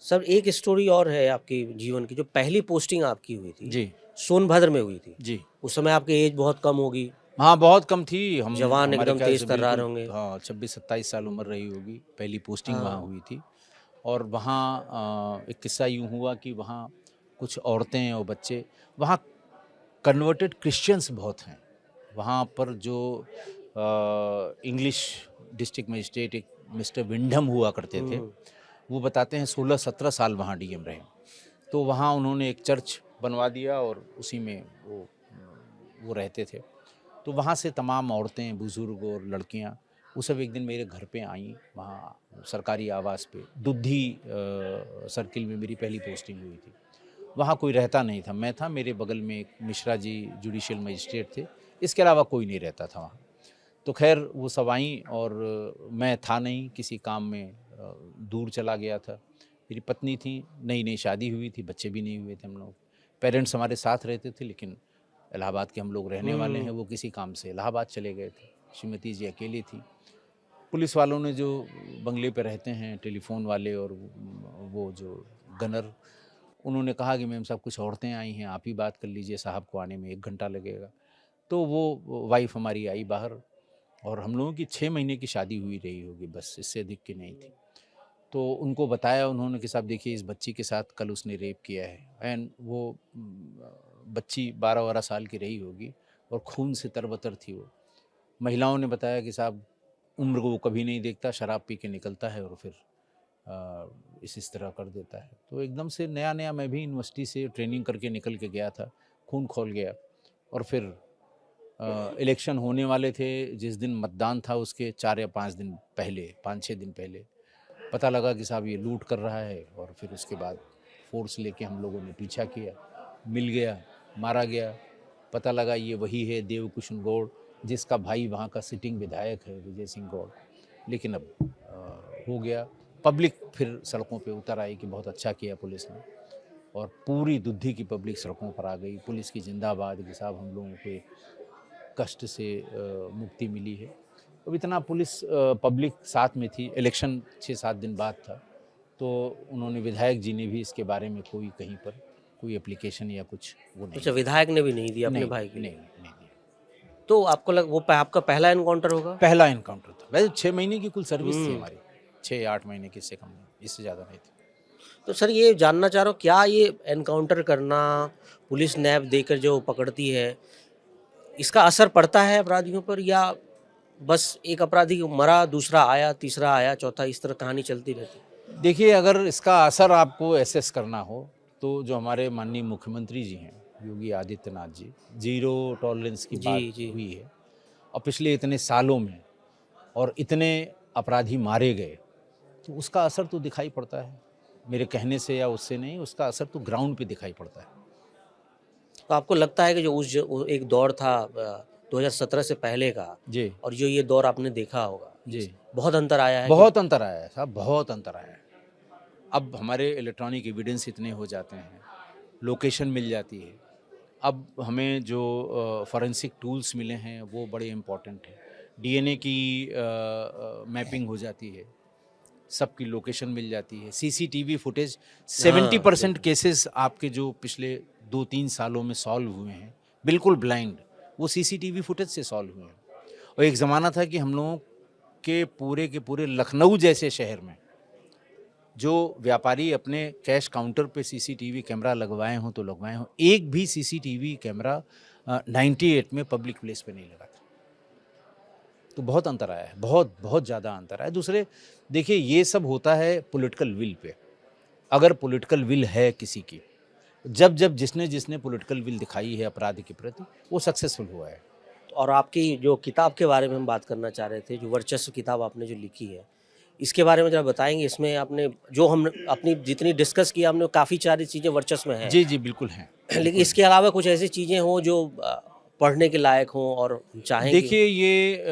सर एक स्टोरी और है आपके जीवन की, जो पहली पोस्टिंग आपकी हुई थी जी, सोनभद्र में हुई थी। जी। उस समय आपकी एज बहुत कम होगी, हाँ, बहुत कम थी। हम जवान हमारे एकदम ख्याल तेज से तर्रार बिल्कुल होंगे। हाँ, 26-27 साल उम्र रही होगी। पहली पोस्टिंग वहाँ हाँ। हुई थी और वहाँ एक किस्सा यूँ हुआ कि वहाँ कुछ औरतें और बच्चे, वहाँ कन्वर्टेड क्रिश्चियंस बहुत हैं। वहाँ पर जो इंग्लिश डिस्ट्रिक्ट मजिस्ट्रेट एक मिस्टर विंडम हुआ करते थे, वो बताते हैं 16-17 साल वहाँ डीएम रहे। तो वहाँ उन्होंने एक चर्च बनवा दिया और उसी में वो रहते थे। तो वहाँ से तमाम औरतें, बुज़ुर्ग और लड़कियाँ वो सब एक दिन मेरे घर पे आईं, वहाँ सरकारी आवास पे। दुद्धि सर्किल में मेरी पहली पोस्टिंग हुई थी। वहाँ कोई रहता नहीं था, मैं था, मेरे बगल में एक मिश्रा जी जुडिशियल मजिस्ट्रेट थे, इसके अलावा कोई नहीं रहता था वहाँ। तो खैर वो सब आईं और मैं था नहीं, किसी काम में दूर चला गया था। मेरी पत्नी थी, नई-नई शादी हुई थी, बच्चे भी नहीं हुए थे हम लोग। पेरेंट्स हमारे साथ रहते थे लेकिन इलाहाबाद के हम लोग रहने वाले हैं, वो किसी काम से इलाहाबाद चले गए थे। श्रीमती जी अकेली थी। पुलिस वालों ने जो बंगले पे रहते हैं टेलीफोन वाले और वो जो गनर, उन्होंने कहा कि मैम साहब कुछ औरतें आई हैं, आप ही बात कर लीजिए, साहब को आने में 1 घंटा लगेगा। तो वो वाइफ़ हमारी आई बाहर और हम लोगों की 6 महीने की शादी हुई रही होगी बस, इससे अधिक की नहीं थी। तो उनको बताया उन्होंने कि साहब देखिए इस बच्ची के साथ कल उसने रेप किया है एंड वो बच्ची 12-12 साल की रही होगी और खून से तरबतर थी वो। महिलाओं ने बताया कि साहब उम्र को वो कभी नहीं देखता, शराब पी के निकलता है और फिर इस तरह कर देता है। तो एकदम से नया-नया मैं भी यूनिवर्सिटी से ट्रेनिंग करके निकल के गया था, खून खौल गया और फिर इलेक्शन होने वाले थे, जिस दिन मतदान था उसके 4 या 5 दिन पहले, 5-6 दिन पहले पता लगा कि साहब ये लूट कर रहा है और फिर उसके बाद फोर्स लेके हम लोगों ने पीछा किया, मिल गया, मारा गया। पता लगा ये वही है देवकिशन गौड़, जिसका भाई वहाँ का सिटिंग विधायक है विजय सिंह गौड़। लेकिन अब हो गया। पब्लिक फिर सड़कों पे उतर आई कि बहुत अच्छा किया पुलिस ने और पूरी दुद्धि की पब्लिक सड़कों पर आ गई। पुलिस की जिंदाबाद कि साहब हम लोगों को एक कष्ट से मुक्ति मिली है। अब इतना पुलिस पब्लिक साथ में थी। इलेक्शन 6-7 दिन बाद था, तो उन्होंने विधायक जी ने भी इसके बारे में कोई कहीं पर कोई एप्लीकेशन या कुछ वो नहीं अच्छा, दिया। विधायक ने भी नहीं दिया अपने नहीं, भाई के नहीं, लिए। नहीं दिया। तो आपको वो आपका पहला एनकाउंटर होगा? पहला एनकाउंटर था। वैसे 6 महीने की कुल सर्विस थी हम्म। हमारी, 6-8 महीने की, इससे कम नहीं, इससे ज़्यादा नहीं थी। तो सर ये जानना चाह रहा हूँ, क्या ये एनकाउंटर करना, पुलिस नैप देकर जो पकड़ती है, इसका असर पड़ता है अपराधियों पर, या बस एक अपराधी मरा, दूसरा आया, तीसरा आया, चौथा, इस तरह कहानी चलती रहती है? देखिए, अगर इसका असर आपको एसेस करना हो तो जो हमारे माननीय मुख्यमंत्री जी हैं योगी आदित्यनाथ जी, ज़ीरो टॉलरेंस की जी बात जी। हुई है और पिछले इतने सालों में और इतने अपराधी मारे गए, तो उसका असर तो दिखाई पड़ता है। मेरे कहने से या उससे नहीं, उसका असर तो ग्राउंड पे दिखाई पड़ता है। तो आपको लगता है कि जो वो एक दौर था 2017 से पहले का, जी, और जो ये दौर आपने देखा होगा, जी। बहुत अंतर आया है कि? बहुत अंतर आया है साहब, बहुत अंतर आया है। अब हमारे इलेक्ट्रॉनिक एविडेंस इतने हो जाते हैं, लोकेशन मिल जाती है। अब हमें जो फॉरेंसिक टूल्स मिले हैं वो बड़े इम्पोर्टेंट हैं। डीएनए की मैपिंग हो जाती है, सबकी लोकेशन मिल जाती है। सीसीटीवी फुटेज, 70% बिल्कुल। केसेस आपके जो पिछले 2-3 सालों में सॉल्व हुए हैं, बिल्कुल ब्लाइंड, वो सीसीटीवी फुटेज से सॉल्व हुए हैं। और एक ज़माना था कि हम लोगों के पूरे लखनऊ जैसे शहर में जो व्यापारी अपने कैश काउंटर पे सीसीटीवी कैमरा लगवाए हों तो लगवाए हों, एक भी सीसीटीवी कैमरा 98 में पब्लिक प्लेस पे नहीं लगा था। तो बहुत अंतर आया है, बहुत बहुत ज़्यादा अंतर आया है। दूसरे देखिए, ये सब होता है पॉलिटिकल विल पे। अगर पॉलिटिकल विल है किसी की, जब जब जिसने जिसने पॉलिटिकल विल दिखाई है अपराध के प्रति, वो सक्सेसफुल हुआ है। और आपकी जो किताब के बारे में हम बात करना चाह रहे थे, जो वर्चस्व किताब आपने जो लिखी है, इसके बारे में ज़रा बताएँगे? इसमें आपने जो हम अपनी जितनी डिस्कस किया हमने, काफ़ी सारी चीज़ें वर्चस्व में हैं। जी, जी, बिल्कुल हैं, लेकिन बिल्कुल इसके हैं। अलावा कुछ ऐसी चीज़ें हों जो पढ़ने के लायक हों और हम चाहें कि देखिए, ये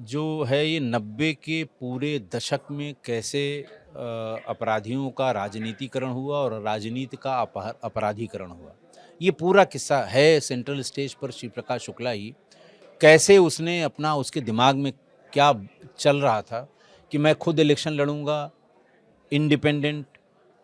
जो है ये 90 के पूरे दशक में कैसे अपराधियों का राजनीतिकरण हुआ और राजनीति का अपराधीकरण हुआ। ये पूरा किस्सा है सेंट्रल स्टेज पर श्री प्रकाश शुक्ला ही कैसे उसने अपना, उसके दिमाग में क्या चल रहा था कि मैं खुद इलेक्शन लड़ूंगा, इंडिपेंडेंट,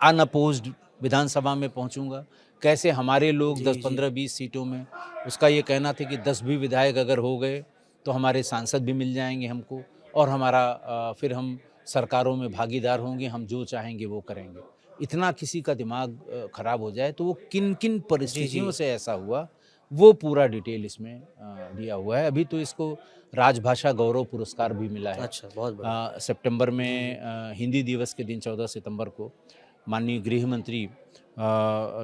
अनअपोज्ड विधानसभा में पहुंचूंगा। कैसे हमारे लोग जी, 10, जी। 15, 20 सीटों में, उसका ये कहना था कि 10 भी विधायक अगर हो गए तो हमारे सांसद भी मिल जाएंगे हमको, और हमारा फिर हम सरकारों में भागीदार होंगे, हम जो चाहेंगे वो करेंगे। इतना किसी का दिमाग खराब हो जाए तो वो किन किन जी, जी। परिस्थितियों से ऐसा हुआ, वो पूरा डिटेल इसमें दिया हुआ है। अभी तो इसको राजभाषा गौरव पुरस्कार भी मिला है। अच्छा, बहुत बढ़िया। सितंबर जी, में जी। हिंदी दिवस के दिन 14 सितंबर को माननीय गृह मंत्री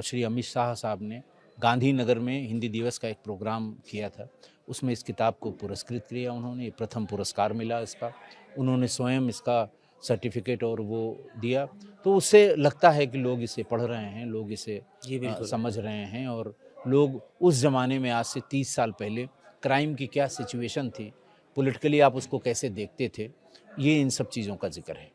श्री अमित शाह साहब ने गांधीनगर में हिंदी दिवस का एक प्रोग्राम किया था। उसमें इस किताब को पुरस्कृत किया उन्होंने, प्रथम पुरस्कार मिला इसका। उन्होंने स्वयं इसका सर्टिफिकेट और वो दिया। तो उससे लगता है कि लोग इसे पढ़ रहे हैं, लोग इसे जी, बिल्कुल। समझ रहे हैं, और लोग उस ज़माने में आज से 30 साल पहले क्राइम की क्या सिचुएशन थी, पॉलिटिकली आप उसको कैसे देखते थे, ये इन सब चीज़ों का ज़िक्र है।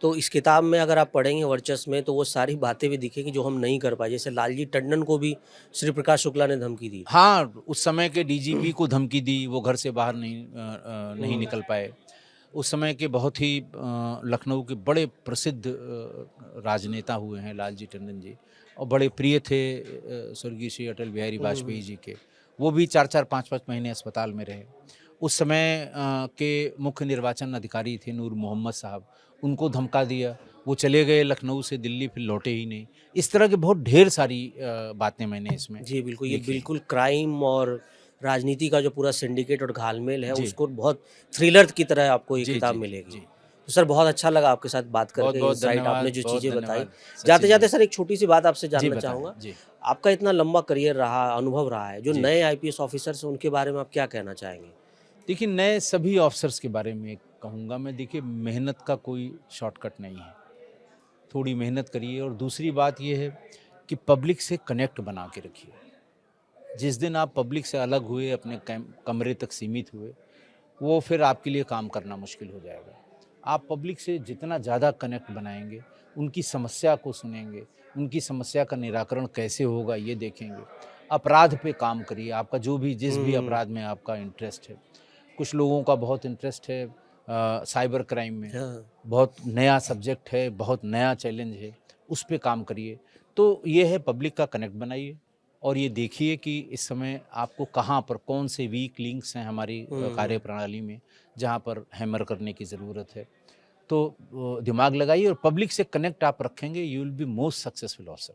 तो इस किताब में अगर आप पढ़ेंगे वर्चस्व में, तो वो सारी बातें भी दिखेंगी जो हम नहीं कर पाए। जैसे लालजी टंडन को भी श्री प्रकाश शुक्ला ने धमकी दी थी। हाँ, उस समय के डीजीपी को धमकी दी, वो घर से बाहर नहीं हुँ। निकल पाए। उस समय के बहुत ही लखनऊ के बड़े प्रसिद्ध राजनेता हुए हैं लालजी टंडन जी, और बड़े प्रिय थे स्वर्गीय श्री अटल बिहारी हुँ, हुँ। वाजपेयी जी के। वो भी 4-4, 5-5 महीने अस्पताल में रहे। उस समय के मुख्य निर्वाचन अधिकारी थे नूर मोहम्मद साहब, उनको धमका दिया। वो चले गए लखनऊ से दिल्ली, फिर लौटे ही नहीं। इस तरह के बहुत ढेर सारी बातें मैंने इसमें जी, बिल्कुल, ये लिखी हैं। बिल्कुल क्राइम और राजनीति का जो पूरा सिंडिकेट और घालमेल है, जी। उसको बहुत थ्रिलर की तरह आपको ये जी, किताब जी, मिलेगी। जी। तो सर, बहुत अच्छा लगा आपके साथ बात करके, बहुत-बहुत इनसाइट आपने धन्यवाद, जो बहुत चीज़ें बताई। धन्यवाद सचिन जाते-जाते जी। सर, एक छोटी-सी बात आपसे जी, जानना बताएँ। चाहूँगा। जी, आपका इतना लंबा करियर रहा, अनुभव रहा है, जो जी। नए आईपीएस ऑफिसर्स हैं, उनके बारे में आप क्या कहना चाहेंगे? देखिए, नए सभी ऑफ़िसर्स के बारे में कहूँगा मैं, देखिए मेहनत का कोई शॉर्टकट नहीं है। थोड़ी मेहनत करिए, और दूसरी बात ये है कि पब्लिक से कनेक्ट बना के रखिए। जिस दिन आप पब्लिक से अलग हुए, अपने कमरे तक सीमित हुए, वो फिर आपके लिए काम करना मुश्किल हो जाएगा। आप पब्लिक से जितना ज़्यादा कनेक्ट बनाएँगे, उनकी समस्या को सुनेंगे, उनकी समस्या का निराकरण कैसे होगा ये देखेंगे। अपराध पे काम करिए, आपका जो भी जिस भी हुँ, अपराध में आपका इंटरेस्ट है। कुछ लोगों का बहुत इंटरेस्ट है साइबर क्राइम में, हाँ। बहुत नया सब्जेक्ट है, बहुत नया चैलेंज है, उस पे काम करिए। तो ये है, पब्लिक का कनेक्ट बनाइए, और ये देखिए कि इस समय आपको कहाँ पर कौन से वीक लिंक्स हैं हमारी हुँ, हुँ। कार्यप्रणाली में, जहाँ पर हैमर करने की ज़रूरत है। तो दिमाग लगाइए, और पब्लिक से कनेक्ट आप रखेंगे, you will be most successful officer.